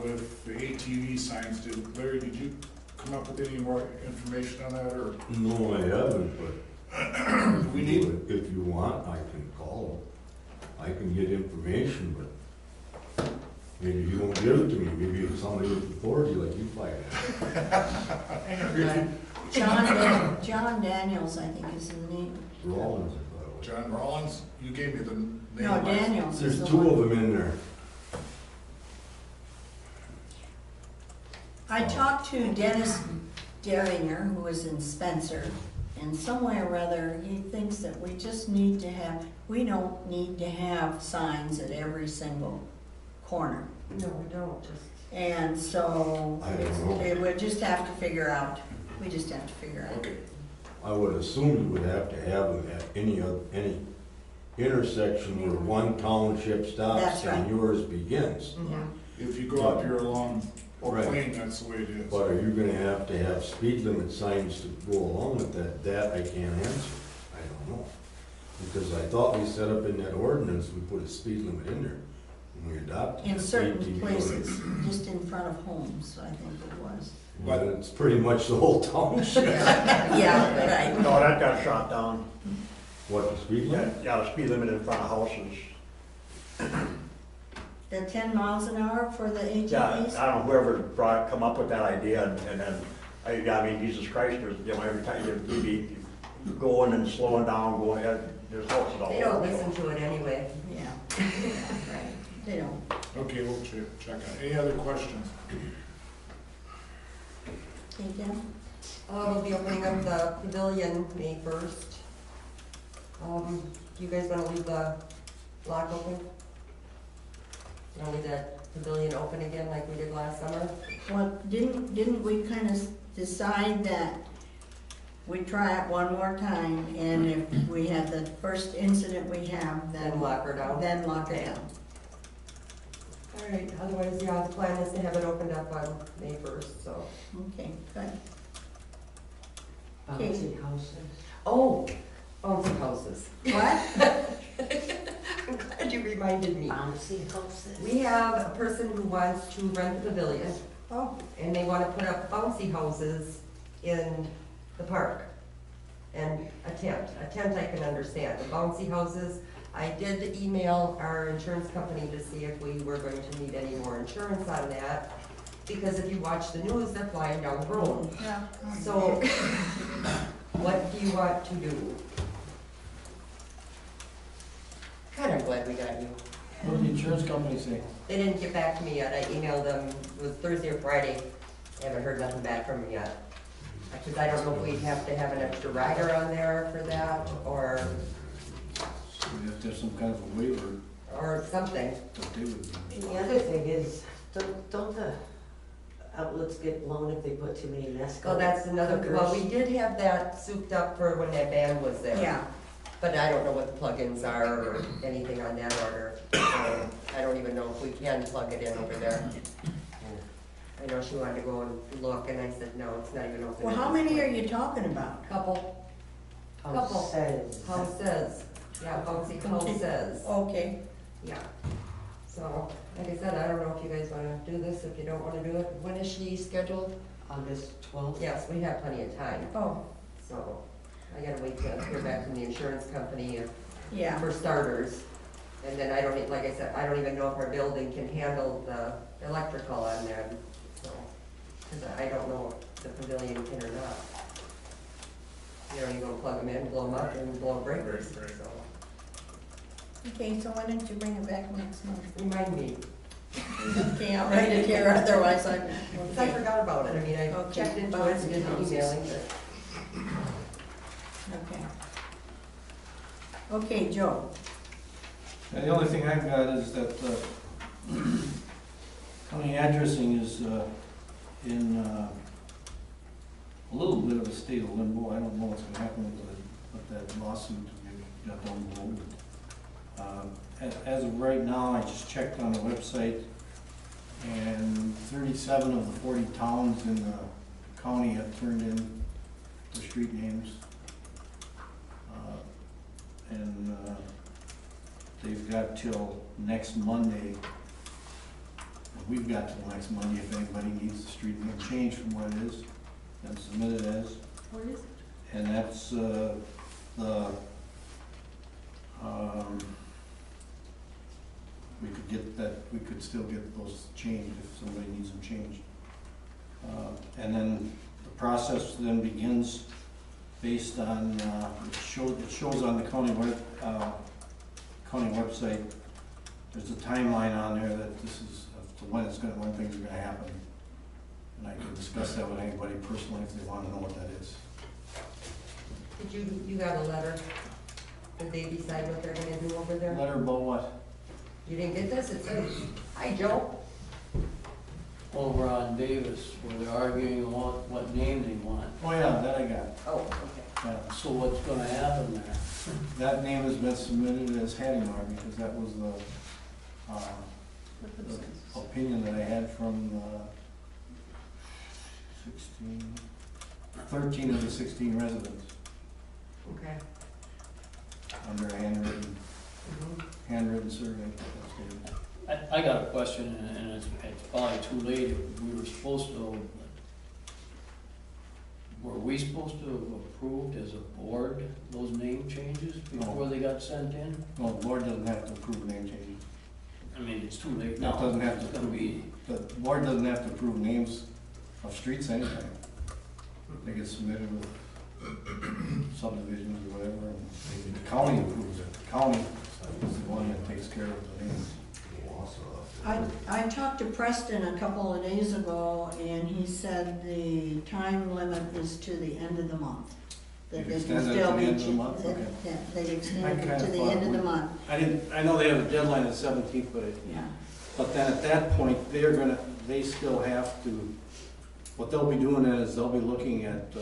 with the ATV signs. Larry, did you come up with any more information on that, or? No, I haven't, but We need, if you want, I can call them. I can get information, but Maybe you won't give it to me, maybe if somebody with authority like you fight it. John Daniels, I think is his name. Rollins, I thought it was. John Rollins, you gave me the name. No, Daniels is There's the two one. of them in there. I talked to Dennis Derringer, who is in Spencer, and some way or other, he thinks that we just need to have, we don't need to have signs at every single corner. No, we don't, just. And so, I don't know. we just have to figure out, we just have to figure out. Okay, I would assume you would have to have them at any intersection where one township That's stops right. and yours begins. Yeah. if you go up here along Oak Right. Lane, that's the way it is. But are you gonna have to have speed limit signs to go along with that? That I can't answer. I don't know. Because I thought we set up in that ordinance, we put a speed limit in there when we adopted. In it. certain 18 places, just in front of homes, I think it was. But it's pretty much the whole township. Yeah, right. No, that got shot down. What, the speed limit? Yeah, the speed limit in front of houses. The 10 miles an hour for the Yeah, ATVs? I don't know, whoever come up with that idea, and then, I mean, Jesus Christ, there's, you know, every time you be going and slowing down, going, there's houses all over. They don't listen to it anyway. Yeah, right, they don't. Okay, we'll check on it. Any other questions? Okay, Jen? We'll be opening up the pavilion May 1st. Do you guys wanna leave the lock open? You wanna leave that pavilion open again like we did last summer? Well, didn't we kind of decide that we'd try it one more time, and if we had the first incident we have, Then then lock her down? then lock it down? All right, otherwise, yeah, the plan is to have it opened up on May 1st, so. Okay, good. Bouncy houses. Oh, bouncy houses. What? I'm glad you reminded me. Bouncy houses. We have a person who wants to rent the pavilion, Oh, and they wanna put up bouncy houses in the park. And a tent I can understand, the bouncy houses, I did email our insurance company to see if we were going to need any more insurance on that, because if you watch the news, they're flying down the road. yeah. So, what do you want to do? God, I'm glad we got you. What did the insurance company say? They didn't get back to me yet, I emailed them, it was Thursday or Friday, I haven't heard nothing back from them yet. Because I don't know if we'd have to have an extra rider on there for that, or So we have to have some kind of a waiver something. that they would. The other thing is, don't the outlets get blown if they put too many mess Well, that's another, well, we did have that souped up for when that band was there. Yeah, But I don't know what the plugins are or anything on that order. So I don't even know if we can plug it in over there. I know she wanted to go and look, and I said, no, it's not even open. well, how many are you talking about? Couple. Couple. House says, yeah, bouncy house says, Okay, yeah. So, like I said, I don't know if you guys wanna do this, if you don't wanna do it. When is she scheduled? August 12th. Yes, we have plenty of time, oh, so I gotta wait to hear back from the insurance company yeah. for starters. And then I don't, like I said, I don't even know if our building can handle the electrical on there, so, cause I don't know if the pavilion can or not. You know, you go plug them in, blow them up, and blow breakers, Right, right. so. Okay, so why don't you bring it back next month? Remind me, Okay, I'll write it here, otherwise I'm, because I forgot about it, I mean, I Okay. checked into it and did the emailing, but. Okay. Okay, Joe. And the only thing I've got is that county addressing is in a little bit of a state of limbo. I don't know what's gonna happen with that lawsuit we got down the road. As of right now, I just checked on the website, and 37 of the 40 towns in the county have turned in their street names. And they've got till next Monday. We've got till next Monday if anybody needs the street name changed from what it is and submitted as. What is it? And that's we could get that, we could still get those changed if somebody needs them changed. And then the process then begins based on, it shows on the county website, there's a timeline on there that this is when things are gonna happen. And I can discuss that with anybody personally if they wanna know what that is. Did you got a letter? Did they decide what they're gonna do over there? Letter about what? You didn't get this? It says, "Hi, Joe." Over on Davis, where they're arguing about what name they want. Oh, yeah, that I got. Oh, okay. Yeah. So what's gonna happen there? That name has been submitted as Hattimar because that was the opinion that I had from 13 of the 16 residents Okay. under a handwritten survey. I got a question, and it's probably too late. Were we supposed to have approved as a board those name changes before they got sent in? No, the board doesn't have to approve name changes. I mean, it's too late No, now. it doesn't have to It's gonna be, The board doesn't have to approve names of streets anything. They get submitted with subdivisions or whatever, and the county approves it. The county is the one that takes care of the names. I talked to Preston a couple of days ago, and he said the time limit is to the end of the month. That You've they can extended it still to the be, end of the month? Okay. they I extended it kinda to the thought end of the we- month, I know they have a deadline of 17th, yeah. but then at that point, they still have to, what they'll be doing is they'll be looking at,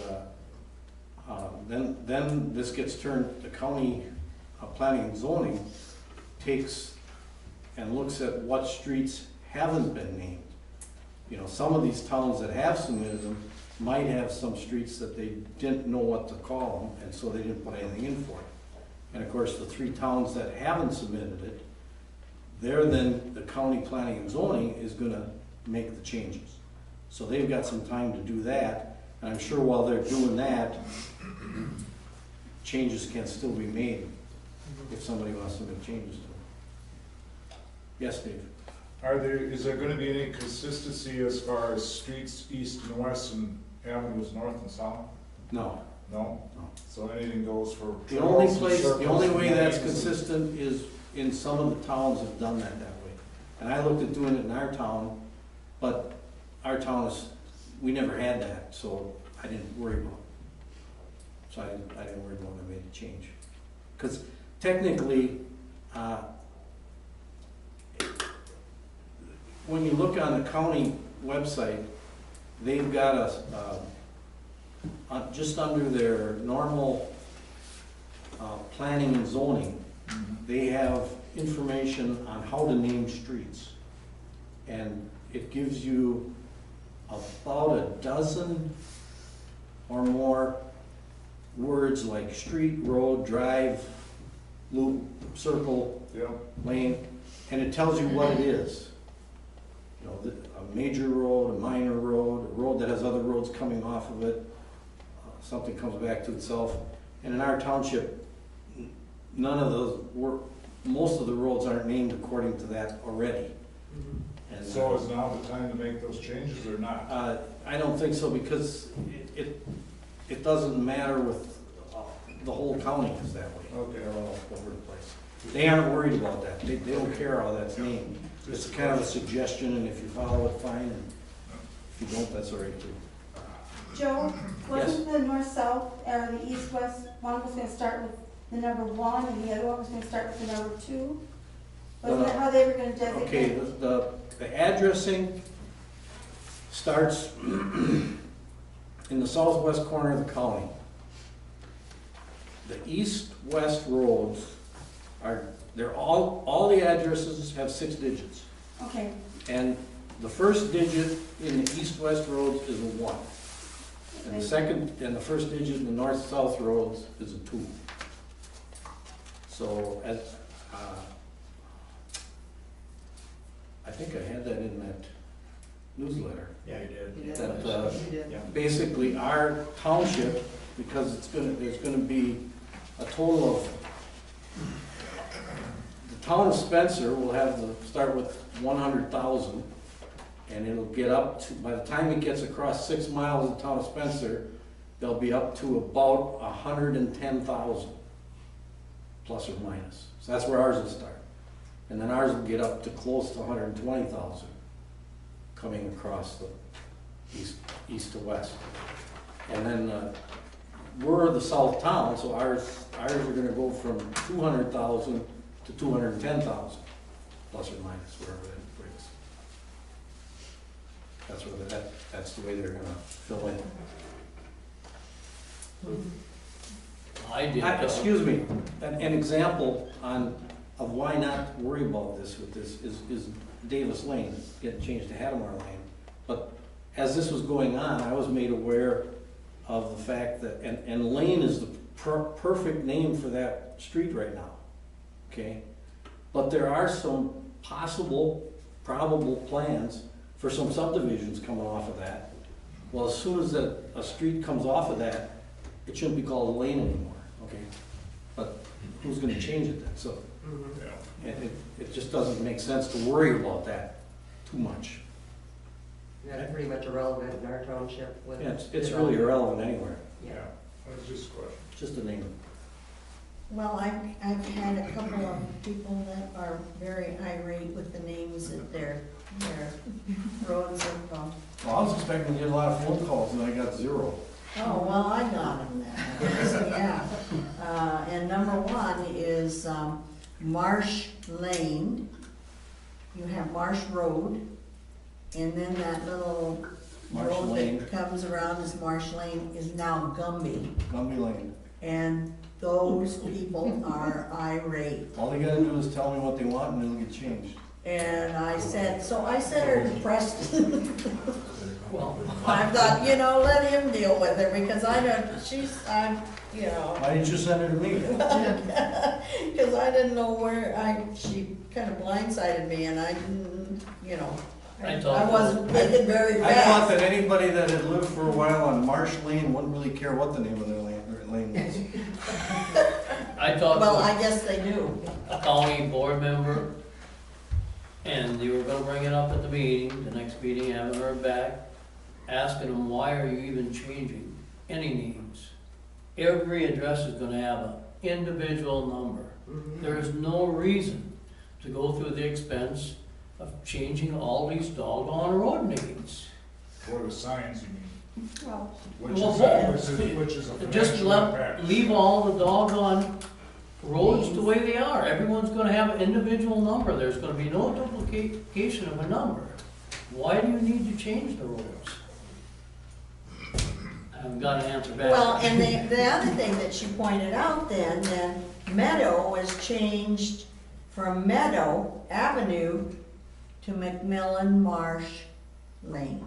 then this gets turned, the county planning and zoning takes and looks at what streets haven't been named. You know, some of these towns that have submitted them might have some streets that they didn't know what to call them, and so they didn't put anything in for it. And of course, the 3 towns that haven't submitted it, the county planning and zoning is gonna make the changes. So they've got some time to do that, and I'm sure while they're doing that, changes can still be made if somebody wants to make changes to them. Yes, Dave? Is there gonna be any consistency as far as streets east and west and avenues north and south? No. No? No. So anything goes for The only trails and place, the circles only and way that's lanes and- consistent is in some of the towns have done that way. And I looked at doing it in our town, but our town we never had that, so I didn't worry about it. So I didn't worry about when I made the change. Because technically, when you look on the county website, they've got just under their normal planning and zoning, they have information on how to name streets. And it gives you about a dozen or more words like street, road, drive, loop, circle, Yeah. lane, and it tells you what it is. You know, a major road, a minor road, a road that has other roads coming off of it, something comes back to itself. And in our township, none of those most of the roads aren't named according to that already. And, So is now the time to make those changes or not? I don't think so, because it doesn't matter with, the whole county is that way. Okay. They're all over the place. They aren't worried about that. They don't care how that's named. It's kind of a suggestion, and if you follow it, fine, and if you don't, that's all right too. Joe, wasn't the north-south or the east-west, one was gonna start with the number 1 and the other one was gonna start with the number 2? Wasn't that how they were gonna designate? Okay, the addressing starts in the southwest corner of the county. The east-west roads they're all the addresses have 6 digits. Okay, And the first digit in the east-west roads is a 1. And the first digit in the north-south roads is a 2. So I think I had that in that newsletter. Yeah, you did. You did. That, You did. Yeah. basically our township, because there's gonna be a total of, the town of Spencer will have to start with 100,000, and it'll get up to, by the time it gets across 6 miles of the town of Spencer, they'll be up to about 110,000, plus or minus. So that's where ours will start. And then ours will get up to close to 120,000, coming across the east to west. And then we're the south town, so ours are gonna go from 200,000 to 210,000, plus or minus, wherever that brings. That's the way they're gonna fill in. I did. Excuse me, an example of why not worry about this with this is Davis Lane, getting changed to Hadamar Lane. But as this was going on, I was made aware of the fact that, and Lane is the perfect name for that street right now, okay? But there are some probable plans for some subdivisions coming off of that. Well, as soon as a street comes off of that, it shouldn't be called a lane anymore, okay? But who's gonna change it then? So it just doesn't make sense to worry about that too much. That's pretty much irrelevant in our township with. Yeah, it's really irrelevant anywhere, Yeah. That's just a question. just a name. Well, I've had a couple of people that are very irate with the names of their roads have, Well, I was expecting to get a lot of phone calls and I got 0. oh, well, I got them then, yeah. And number 1 is Marsh Lane. You have Marsh Road, and then that little Marsh road Lane. that comes around as Marsh Lane is now Gumby. Gumby Lane. And those people are irate. All they gotta do is tell me what they want and it'll get changed. And I said her to Preston. Well, I thought, let him deal with her because Why didn't you send it to me? because I didn't know she kind of blindsided me and I didn't, I wasn't thinking very I thought fast. that anybody that had lived for a while on Marsh Lane wouldn't really care what the name of their lane was. I talked Well, to I guess they do. a county board member, and they were gonna bring it up at the meeting, the next meeting, haven't heard back, asking them, why are you even changing any names? Every address is gonna have an individual number. There is no reason to go through the expense of changing all these doggone road names. Or the signs, you mean? Well, Which Well, is a Just financial impact. leave all the doggone roads the way they are. Everyone's gonna have an individual number. There's gonna be no duplication of a number. Why do you need to change the roads? I haven't got an answer back. Well, and the other thing that she pointed out then Meadow was changed from Meadow Avenue to McMillan Marsh Lane.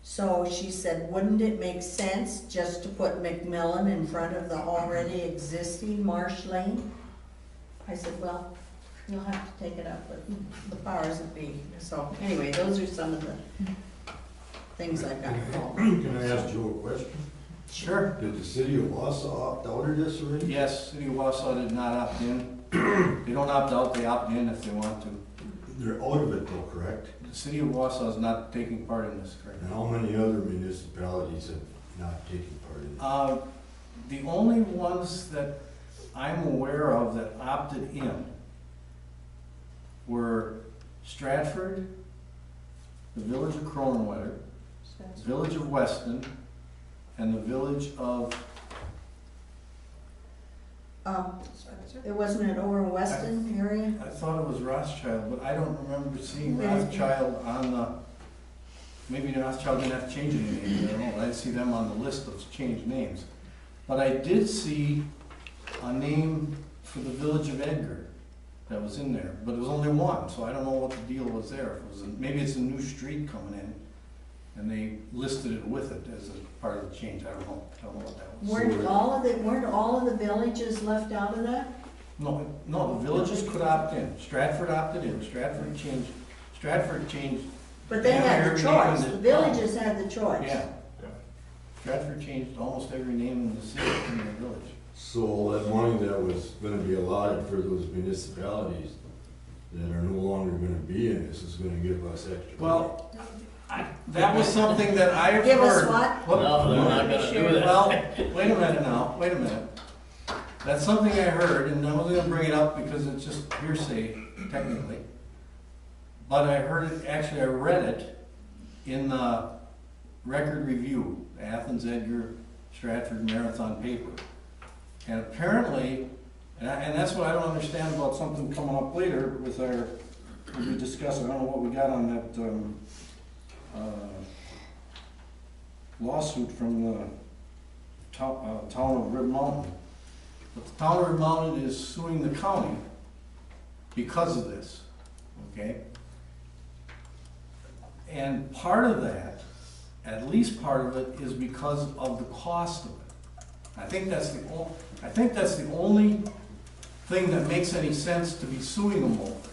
So she said, wouldn't it make sense just to put McMillan in front of the already existing Marsh Lane? I said, well, you'll have to take it up with the powers that be. So anyway, those are some of the things I've got called. Can I ask Joe a question? Sure. Did the city of Wausau opt out of this already? Yes, City of Wausau did not opt in. They don't opt out, they opt in if they want to. They're out of it though, correct? The City of Wausau is not taking part in this, correct? And how many other municipalities have not taken part in it? The only ones that I'm aware of that opted in were Stratford, the village of Cronenweder, the village of Weston, and the village of, It wasn't an over Weston area? I thought it was Rothschild, but I don't remember seeing Rothschild on the, maybe Rothschild didn't have to change any names, I don't know, I didn't see them on the list of changed names. But I did see a name for the village of Edgar that was in there, but it was only one, so I don't know what the deal was there. If it was maybe it's a new street coming in, and they listed it with it as a part of the change, I don't know what that was. Weren't all of the villages left out of that? No, the villages could opt in. Stratford opted in. Stratford changed. But they had the every choice, name the that- villages had the choice. Yeah. Stratford changed almost every name in the city in their village. So all that money that was gonna be allotted for those municipalities that are no longer gonna be in this is gonna give us extra. Well, that was something that I have heard. Give us what? No, they're not gonna do that. Well, wait a minute now, wait a minute. That's something I heard, and I wasn't gonna bring it up because it's just hearsay, technically. But I heard it, actually, I read it in the Record Review, the Athens Edgar Stratford Marathon paper. And apparently, and that's what I don't understand about something coming up later with our, when we discuss, I don't know what we got on that, lawsuit from the town of Rib Mountain. But the town of Rib Mountain is suing the county because of this, okay? And part of that, at least part of it, is because of the cost of it. I think that's the only thing that makes any sense to be suing them over,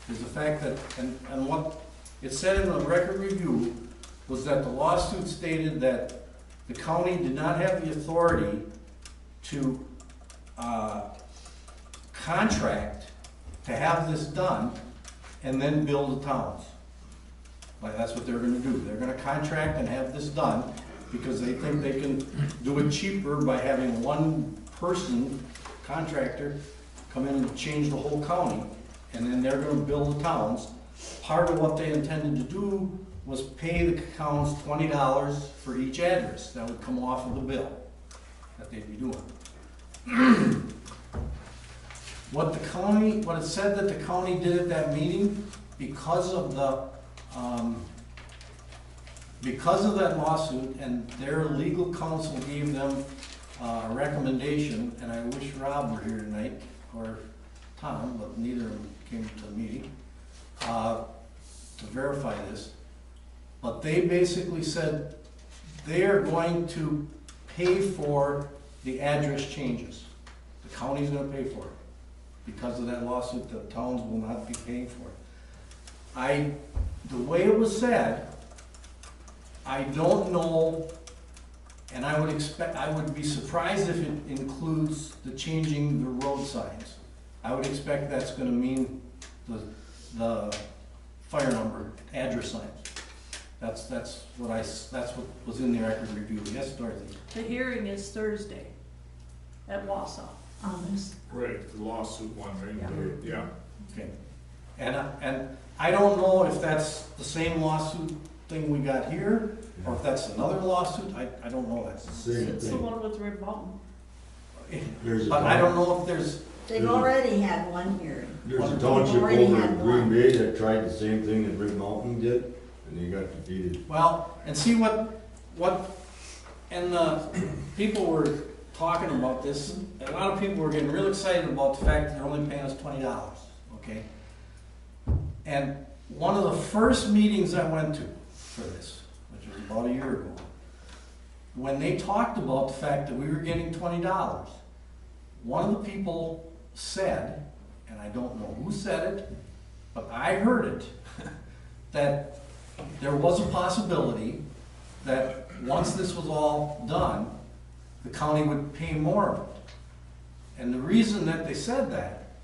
is the fact that, and what it said in the Record Review was that the lawsuit stated that the county did not have the authority to contract to have this done and then bill the towns. Like, that's what they're gonna do. They're gonna contract and have this done because they think they can do it cheaper by having one person, contractor, come in and change the whole county, and then they're gonna bill the towns. Part of what they intended to do was pay the towns $20 for each address. That would come off of the bill that they'd be doing. What it said that the county did at that meeting, because of that lawsuit, and their legal counsel gave them a recommendation, and I wish Rob were here tonight, or Tom, but neither of them came to the meeting, to verify this. But they basically said they are going to pay for the address changes. The county's gonna pay for it. Because of that lawsuit, the towns will not be paying for it. The way it was said, I don't know, and I would be surprised if it includes the changing the road signs. I would expect that's gonna mean the fire number, address signs. That's what was in the Record Review. Yes, Dorothy? The hearing is Thursday at Wausau. On this. Right, the lawsuit one, right? Yeah. Okay. And I don't know if that's the same lawsuit thing we got here, or if that's another lawsuit. I don't know that. Same It's the thing. one with Rib Mountain. There's a But I don't know if there's, They've already had one hearing. There's a township Already over had in Green one. Bay that tried the same thing that Rib Mountain did, and they got defeated. well, and see and the people were talking about this, a lot of people were getting real excited about the fact that they're only paying us $20, okay? And one of the first meetings I went to for this, which was about a year ago, when they talked about the fact that we were getting $20, one of the people said, and I don't know who said it, but I heard it, that there was a possibility that once this was all done, the county would pay more of it. And the reason that they said that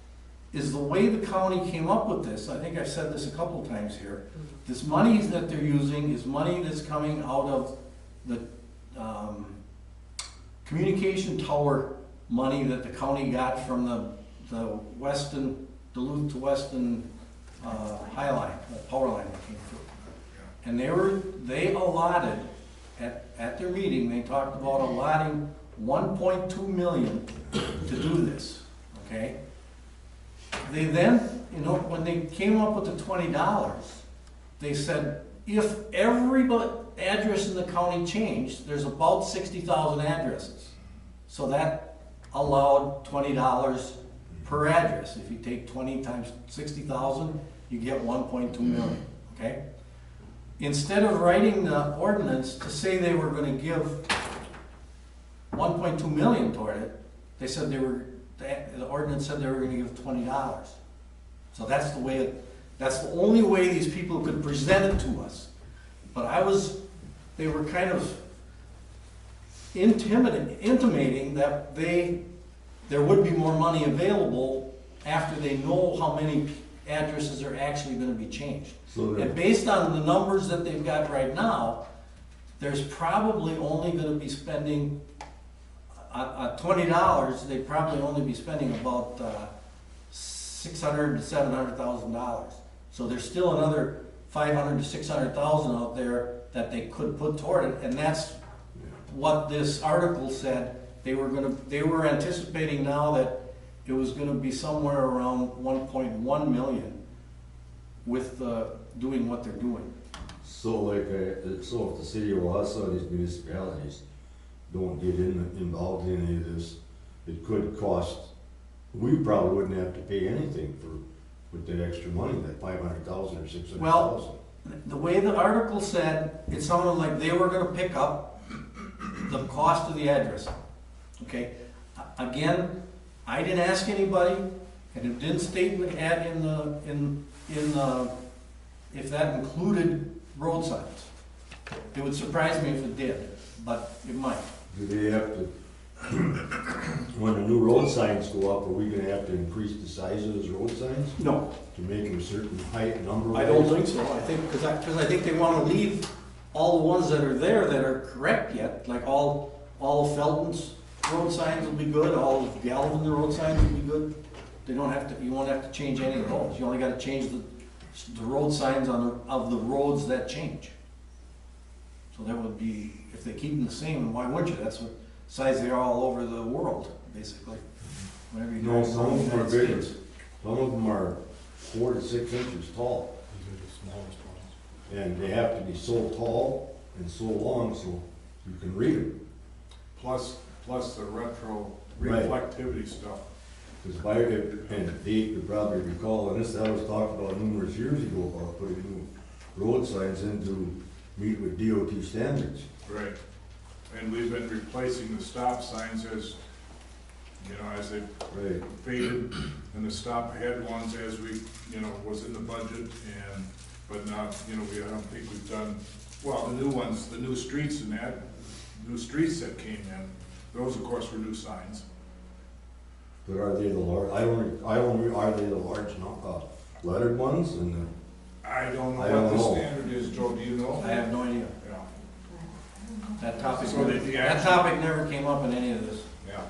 is the way the county came up with this. I think I've said this a couple of times here. This money that they're using is money that's coming out of the communication tower money that the county got from the Weston, Duluth to Weston High Line, the power line that came through. And they allotted, at their meeting, they talked about allotting $1.2 million to do this, okay? They then, when they came up with the $20, they said, if every address in the county changed, there's about 60,000 addresses. So that allowed $20 per address. If you take 20 times 60,000, you get 1.2 million, okay? Instead of writing the ordinance to say they were going to give 1.2 million toward it, they said the ordinance said they were going to give $20. So that's the only way these people could present it to us. But they were kind of intimating that they there would be more money available after they know how many addresses are actually gonna be changed. So And based on the numbers that they've got right now, there's probably only gonna be spending, $20, they'd probably only be spending about $600,000 to $700,000. So there's still another $500,000 to $600,000 out there that they could put toward it, and that's what this article said. They were anticipating now that it was gonna be somewhere around 1.1 million with doing what they're doing. So so if the city of Wausau, these municipalities don't get involved in any of this, it could cost, we probably wouldn't have to pay anything with that extra money, that 500,000 or 600,000. Well, the way the article said, it sounded like they were gonna pick up the cost of the address. Okay, again, I didn't ask anybody, and it didn't state if that included road signs. It would surprise me if it did, but it might. Do they have to, when the new road signs go up, are we gonna have to increase the size of those road signs No, to make them a certain height, number? I don't think so. I think, because I think they want to leave all the ones that are there that are correct yet, like all of Felton's road signs will be good, all of Galvin's road signs will be good. They don't have to, you won't have to change any of those. You only got to change the road signs of the roads that change. So that would be, if they keep them the same, why would you? That's what size they are all over the world, basically. Whenever you No, drive some of around the them are United bigger. States. Some of them are 4 to 6 inches tall. These are the smallest ones. And they have to be so tall and so long so you can read them. Plus the retro Right. reflectivity stuff. Because and Dave could probably recall, and that was talked about numerous years ago, about putting new road signs in to meet with DOT standards. Right. And we've been replacing the stop signs as, as they Right. faded, and the stop ahead ones as we, was in the budget, but not, I don't think we've done, well, the new ones, the new streets and that, new streets that came in, those of course were new signs. But are they the large, are they the large, lettered ones and the? I don't I know what don't the know. standard is, Joe, do you know? I have no idea. Yeah, That topic, So the that action- topic never came up in any of this. yeah.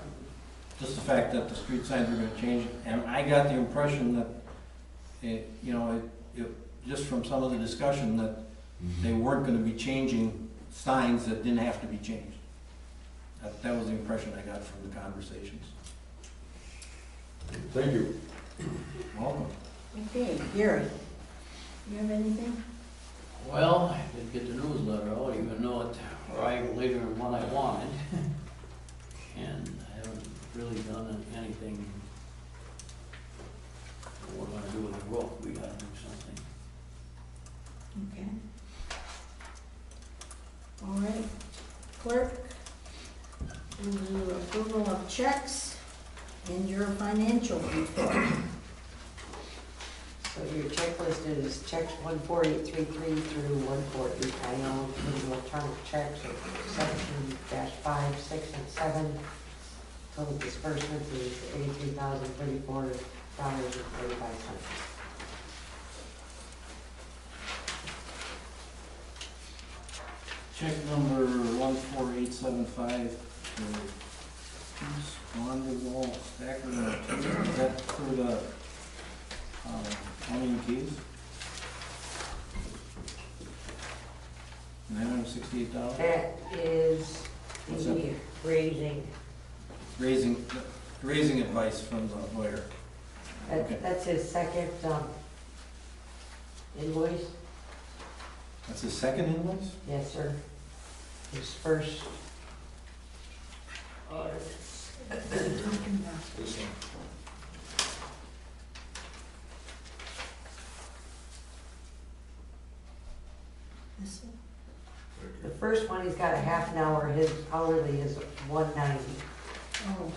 Just the fact that the street signs are gonna change, and I got the impression that, just from some of the discussion, that they weren't gonna be changing signs that didn't have to be changed. That was the impression I got from the conversations. Thank you. Welcome. Okay, Gary, you have anything? Well, I did get the newsletter out, even though it arrived later than what I wanted. And I haven't really done anything. What we're gonna do with the roof, we gotta do something. Okay. All right, clerk, we'll do approval of checks and your financial report. So your checklist is checks 14833 through 14890, including electronic checks of section -5, 6, and 7. Total disbursement is $83,034.35. Check number 14875 for Peace Wanderwall Stacker. Is that for the Onion Keys? $968? That is What's the Raising advice from the lawyer. Okay. That's his second invoice. That's his second invoice? Yes, sir. His first. This one. This one? The first one, he's got a half an hour, his hourly is $190. Oh,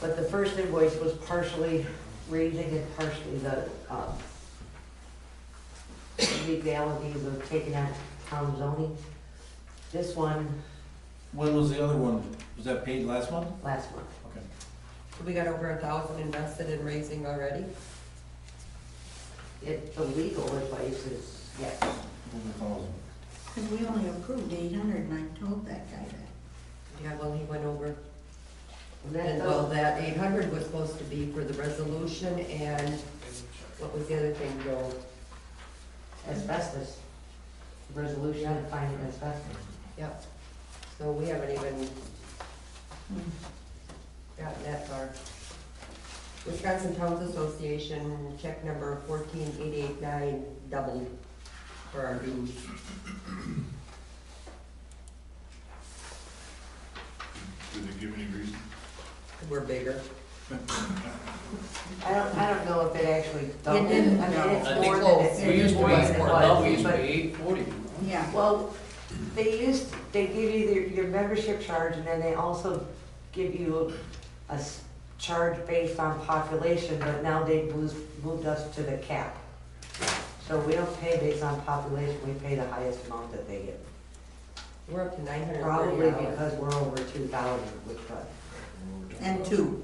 But the first invoice was partially raising and partially the legalities of taking out town zoning. This one, When was the other one? Was that paid last month? last month. Okay. We got over 1,000 invested in raising already. The legal advice is, yes. Because we only approved 800, and I told that guy that. Yeah, well, he went over. That And does- well, that 800 was supposed to be for the resolution, and what was the other thing, Joe? Asbestos. Resolution finding asbestos. Yep. So we haven't even gotten that far. Wisconsin Towns Association, check number 14889, doubled for our dues. Did they give any reason? We're bigger. I don't know if it actually doubled. didn't, I mean, no. it's I more think than it's. we used to be, more than it now we was, used to but- be 840. Yeah. Well, they give you your membership charge, and then they also give you a charge based on population, but now they've moved us to the cap. So we don't pay based on population, we pay the highest amount that they give. We're up to $930. Probably because we're over 2,000, which was And 2002.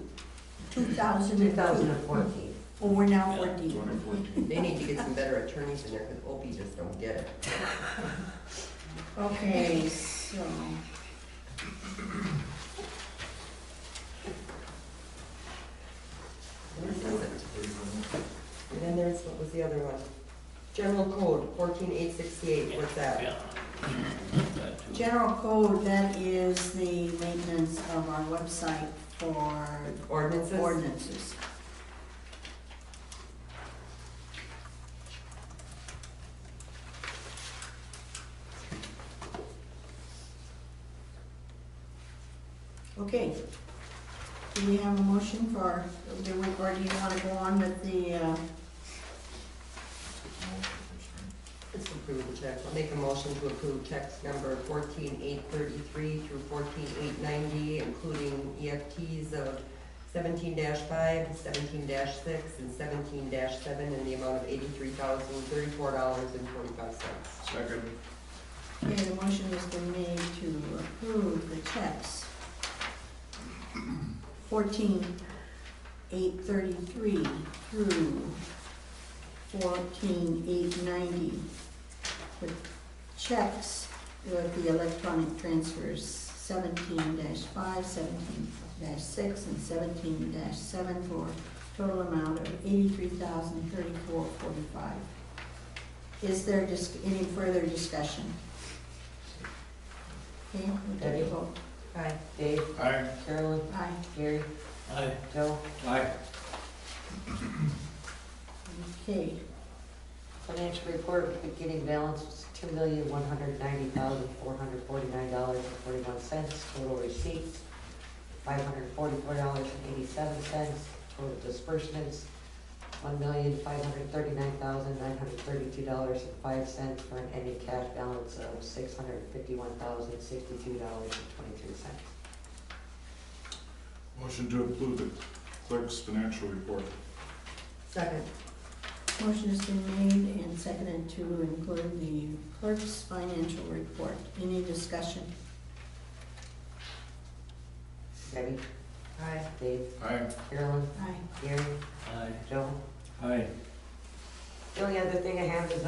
2014. Oh, we're now Yeah. 14. 2014. They need to get some better attorneys in there, because Opie just don't get it. Okay, so. This is it. And then there's, what was the other one? General Code 14868, what's that? Yeah. That too. General code, that is the maintenance of our website for Ordinances? ordinances. Okay. Do we have a motion for, or do you want to go on with the, Let's approve the check. I'll make a motion to approve checks number 14833 through 14890, including EFTs of 17-5, 17-6, and 17-7 in the amount of $83,034.45. Second. okay, the motion has been made to approve the checks 14,833 through 14,890. With checks with the electronic transfers 17-5, 17-6, and 17-7 for a total amount of $83,034.45. Is there just any further discussion? Okay, we'll take a vote. Aye. Dave, Aye. Carolyn, Aye. Gary, Aye. Joe. Aye. Okay, Financial report, beginning balance was $2,190,449.41. Total receipts, $544.87. Total disbursements, $1,539,932.05 for an ending cash balance of $651,062.23. Motion to approve the clerk's financial report. Second. motion has been made and seconded to include the clerk's financial report. Any discussion? Debbie, Aye. Dave, Aye. Carolyn, Aye. Gary, Aye. Joe. Aye. The only other thing I have is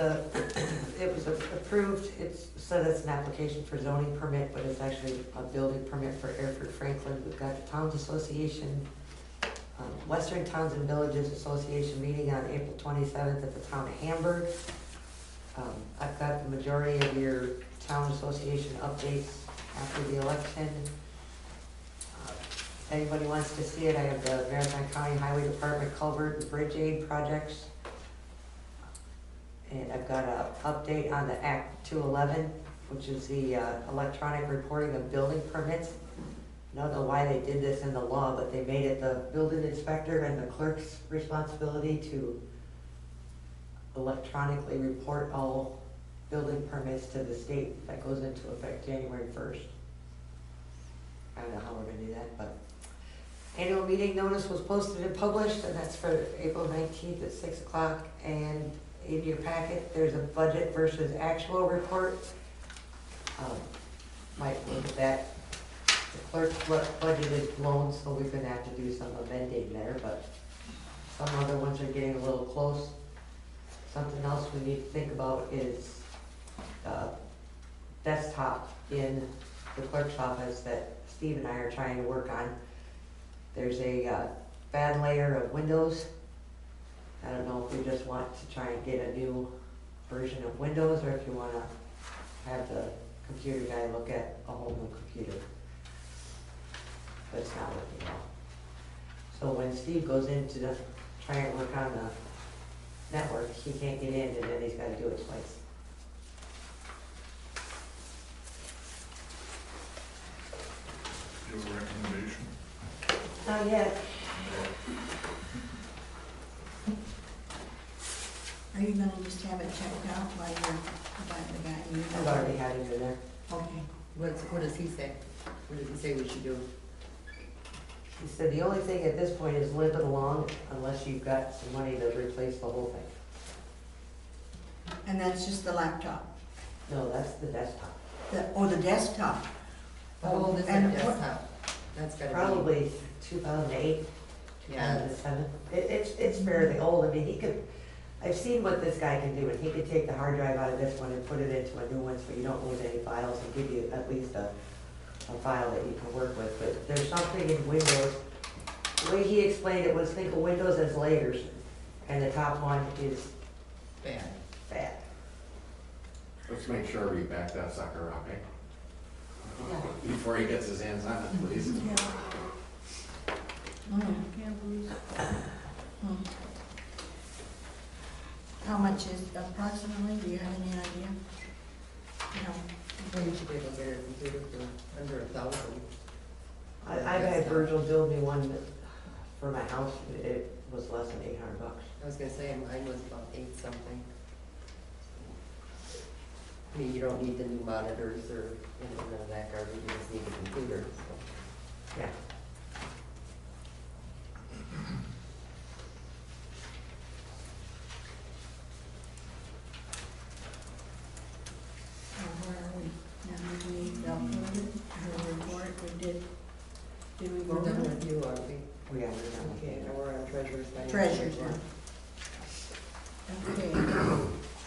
it was approved, said it's an application for zoning permit, but it's actually a building permit for Airford Franklin. We've got the Towns Association, Western Towns and Villages Association meeting on April 27th at the town of Hamburg. I've got the majority of your town association updates after the election. If anybody wants to see it, I have the Marathon County Highway Department culvert and bridge aid projects. And I've got an update on the Act 211, which is the electronic reporting of building permits. I don't know why they did this in the law, but they made it the building inspector and the clerk's responsibility to electronically report all building permits to the state. That goes into effect January 1st. I don't know how we're gonna do that, but annual meeting notice was posted and published, and that's for April 19th at 6 o'clock. And in your packet, there's a budget versus actual report. Might look at that The clerk budgeted loans, so we're gonna have to do some amending there, but some other ones are getting a little close. Something else we need to think about is, desktop in the clerk's office that Steve and I are trying to work on. There's a, bad layer of Windows. I don't know if we just want to try and get a new version of Windows, or if you wanna have the computer guy look at a whole new computer. But it's not working well. So when Steve goes in to try and work on the network, he can't get in, and then he's gotta do it twice. Do you have a recommendation? Not yet. Are you gonna just have it checked out while you're, by the guy? I've already had it in there. Okay. What does he say? What does he say we should do? He said the only thing at this point is limp it along unless you've got some money to replace the whole thing. And that's just the laptop? No, that's the desktop. The desktop? How old is And that what- desktop? That's gotta be. Probably 2008, Yeah. 2007. It's fairly old. I mean, I've seen what this guy can do, and he could take the hard drive out of this one and put it into a new one so you don't lose any files, and give you at least a file that you can work with. But there's something in Windows, the way he explained it was, think of Windows as layers, and the top one is Bad. bad. Let's make sure we back that sucker up, eh? Yeah. Before he gets his hands on it, please. Mm. Can't lose. Mm. How much is approximately, do you have any idea? No. Well, you should be able to get a computer for under 1,000. I've had Virgil build me one for my house. It was less than $800. I was gonna say, mine was about 8 something. I mean, you don't need the new monitors or anything of that garbage, you just need a computer, so. Yeah. Where are we? Now, we uploaded her report, did we We're vote done on it? with you, aren't we? We got it. Okay, now we're on treasurer's financial. Treasurer's report. now. Okay,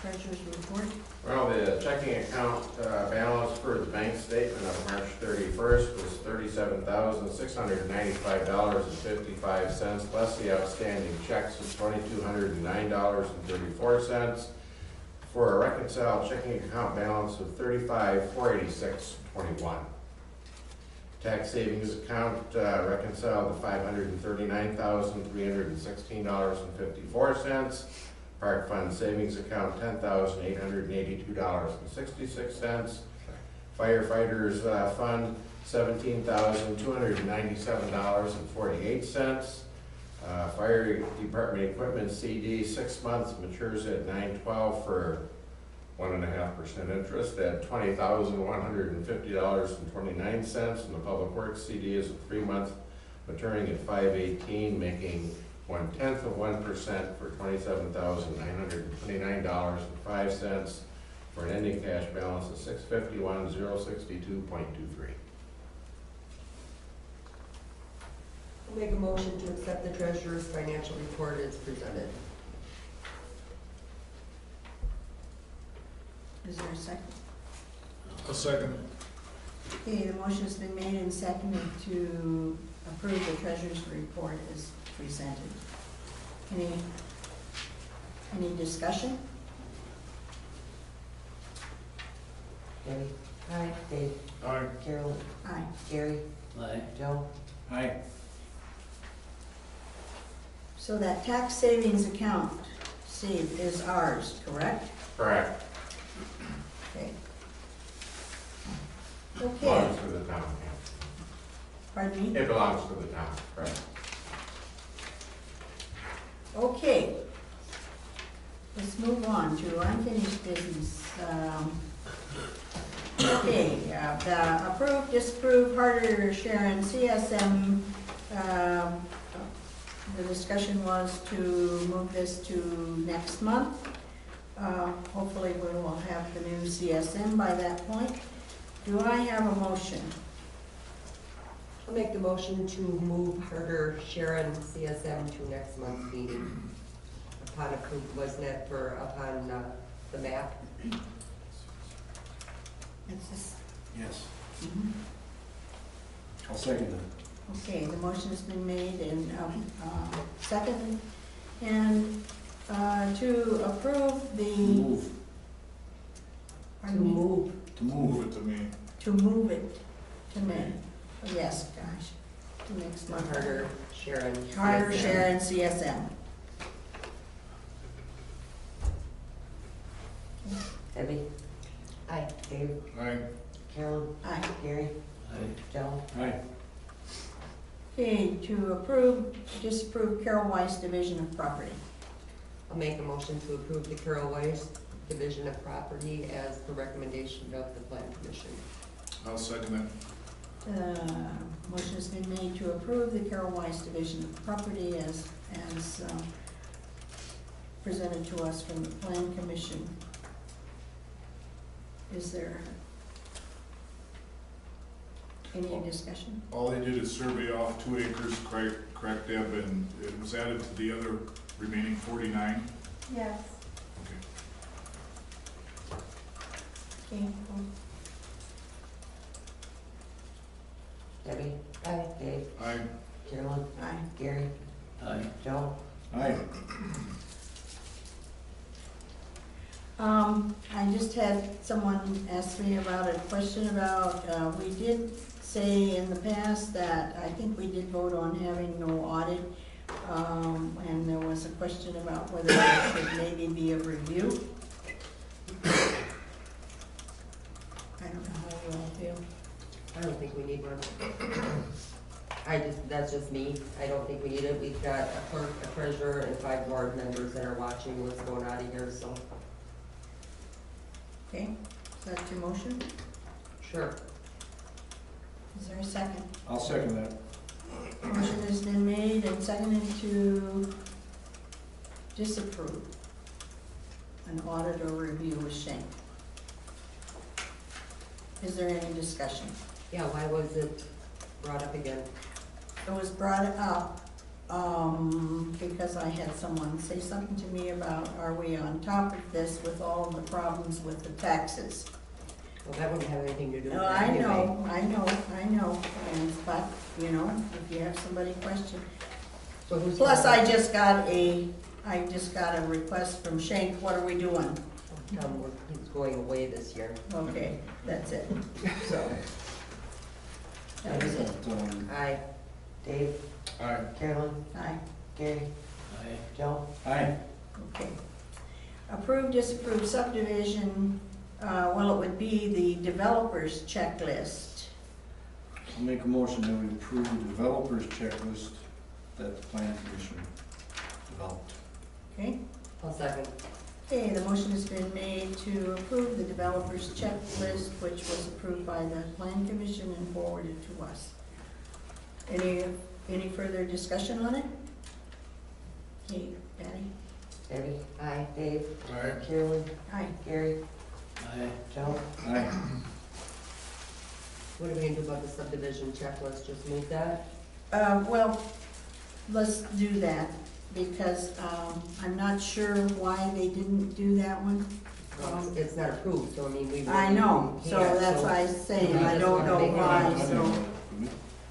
treasurer's report. Well, the checking account balance for the bank statement of March 31st was $37,695.55, less the outstanding checks of $2,209.34, for a reconciled checking account balance of $35,486.21. Tax savings account reconciled to $539,316.54. Park fund savings account, $10,882.66. Firefighters fund, $17,297.48. Fire department equipment CD, 6 months, matures at 9/12 for 1.5% interest at $20,150.29. And the public works CD is a 3-month, maturing at 5/18, making 0.1% for $27,929.05, for an ending cash balance of $651,062.23. I'll make a motion to accept the treasurer's financial report as presented. Is there a second? A second. Okay, the motion's been made and seconded to approve the treasurer's report as presented. Any discussion? Debbie? Aye. Dave? Aye. Carolyn? Aye. Gary? Aye. Joe? Aye. So that tax savings account, Steve, is ours, correct? Correct. Okay. Okay, Belongs to the town, pardon me? yeah. It belongs to the town, correct. Okay. Let's move on to unfinished business. Okay, the approved, disapproved, Harder, Sharon, CSM. The discussion was to move this to next month. Hopefully we will have the new CSM by that point. Do I have a motion? I'll make the motion to move Harder Sharon CSM to next month's meeting. Upon approval, wasn't it for, upon, the map? It's just, Yes. mhm. I'll second that. Okay, the motion's been made and, seconded, and, to approve the. Move. To Pardon me? move. To move. Move it to me. To move it to May. Oh, yes, gosh, to next month. Harder Sharon. Harder CSM. Sharon CSM. Debbie? Aye. Dave? Aye. Carolyn? Aye. Gary? Aye. Joe? Aye. Okay, to approve, disapprove Carol Weiss Division of Property. I'll make a motion to approve the Carol Weiss Division of Property as the recommendation of the Plan Commission. I'll second it. Motion has been made to approve the Carol Weiss Division of Property as presented to us from the Plan Commission. Is there any discussion? All they did is survey off 2 acres, correct, Deb, and it was added to the other remaining 49. Yes. Okay, cool. Debbie? Aye. Dave? Aye. Carolyn? Aye. Gary? Aye. Joe? Aye. I just had someone ask me about a question about, we did say in the past that I think we did vote on having no audit. And there was a question about whether there should maybe be a review. I don't know how you all feel. I don't think we need one. That's just me. I don't think we need it. We've got a clerk, a treasurer, and 5 board members that are watching what's going on in here, so. Okay, is that your motion? Sure. Is there a second? I'll second that. Motion has been made and seconded to disapprove an audit or review with Schenck. Is there any discussion? Yeah, why was it brought up again? It was brought up, because I had someone say something to me about, are we on top of this with all of the problems with the taxes? Well, that wouldn't have anything to do with No, it I anyway. know, and, but, you know, if you have somebody question. So who's? Plus, I just got a request from Schenck, what are we doing? He's going away this year. Okay, that's it, so. That was it. Aye. Dave? Aye. Carolyn? Aye. Gary? Aye. Joe? Aye. Okay. Approve, disapprove subdivision, well, it would be the developer's checklist. I'll make a motion that we approve the developer's checklist that the Plan Commission developed. Okay? I'll second. Okay, the motion has been made to approve the developer's checklist, which was approved by the Plan Commission and forwarded to us. Any further discussion on it? Okay, Patty? Debbie? Aye. Dave? Aye. Carolyn? Aye. Gary? Aye. Joe? Aye. What are we gonna do about the subdivision checklist? Just move that? Well, let's do that, because, I'm not sure why they didn't do that one. It's not approved, so I mean, we. I know, so Yeah, that's so why I'm saying, we I just don't wanna know make it why, easy. so.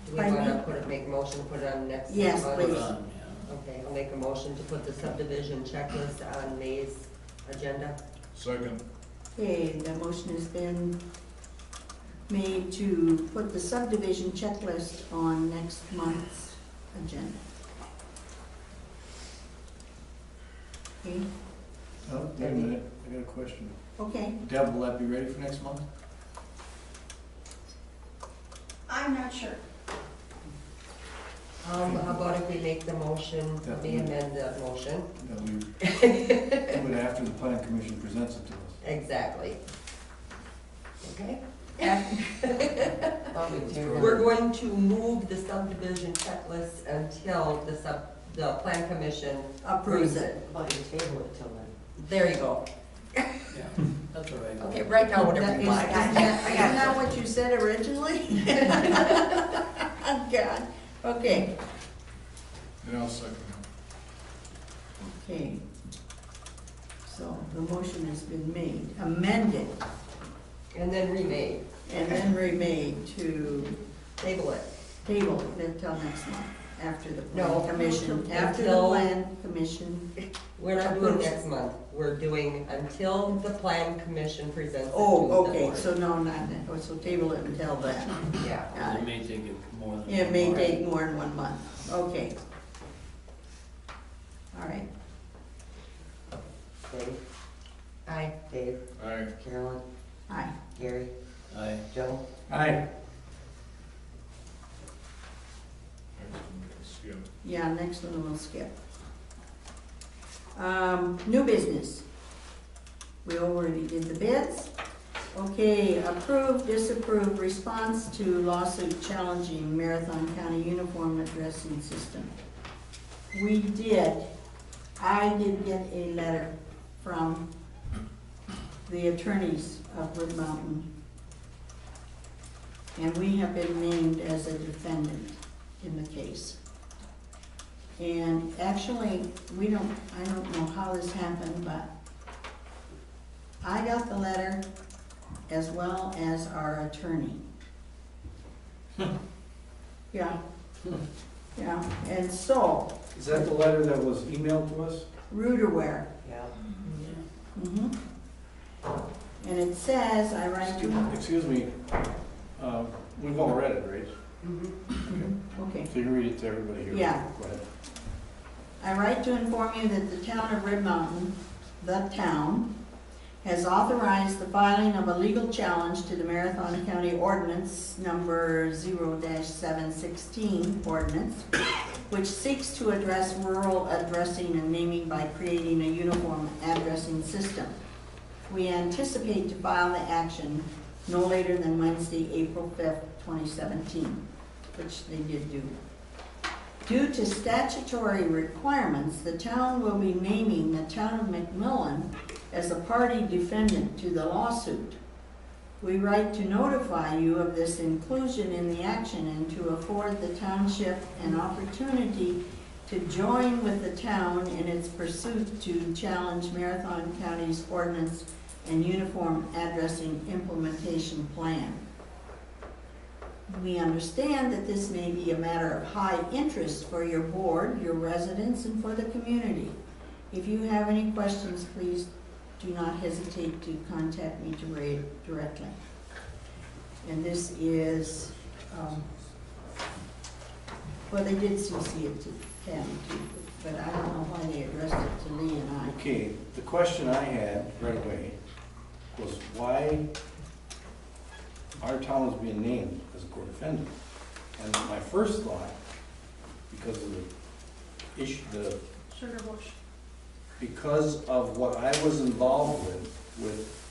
Do we Pardon wanna me? make a motion, to put it on next? Yes, month? please. Done, yeah. Okay, I'll make a motion to put the subdivision checklist on May's agenda. Second. Okay, the motion has been made to put the subdivision checklist on next month's agenda. Okay, Oh, wait a minute, I got a question. okay, Deb, will that be ready for next month? I'm not sure. How about if we make the motion, we amend the motion? That we do it after the Plan Commission presents it to us. Exactly. Okay? Probably two. We're going to move the subdivision checklist until the plan commission approves it. About you table it till then. There you go. Yeah, that's all right. Okay, write down whatever That you is, want. isn't that what you said originally? God, okay, And I'll second okay. So the motion has been made, amended, And then remade, and then remade to table it. table until next month, after the No. plan commission, after the Until- plan commission. We're not doing next month, we're doing until the plan commission presents it to the Oh, okay, board. so no, not, that. Oh, so table it until then. Yeah. Got It it. may take it more than. It may take more than 1 month, okay. All right, Dave, Aye. Dave, it. Aye. Carolyn, aye. Gary, Aye. Joe. Aye. Skip. Yeah, next one we'll skip. New business. We already did the bids. Okay, approve, disapprove, response to lawsuit challenging Marathon County Uniform Addressing System. I did get a letter from the attorneys of Wood Mountain. And we have been named as a defendant in the case. And actually, I don't know how this happened, but I got the letter as well as our attorney. Yeah, yeah, and so, Is that the letter that was emailed to us? Ruderware. Yeah. Mhm. And it says, I write to, Excuse me, we've all read it, right? okay. So you can read it to everybody here. Yeah. Go ahead. I write to inform you that the town of Red Mountain, the town, has authorized the filing of a legal challenge to the Marathon County Ordinance Number 0-716 ordinance, which seeks to address rural addressing and naming by creating a uniform addressing system. We anticipate to file the action no later than Wednesday, April 5th, 2017, which they did do. Due to statutory requirements, the town will be naming the town of McMillan as a party defendant to the lawsuit. We write to notify you of this inclusion in the action and to afford the township an opportunity to join with the town in its pursuit to challenge Marathon County's ordinance and uniform addressing implementation plan. We understand that this may be a matter of high interest for your board, your residents, and for the community. If you have any questions, please do not hesitate to contact me directly. And this is, well, they did CC it to Tammy too, but I don't know why they addressed it to Lee and I. Okay, the question I had right away was why our town is being named as a co-defendant. And my first thought, because of the issue, Sugar Bush. because of what I was involved with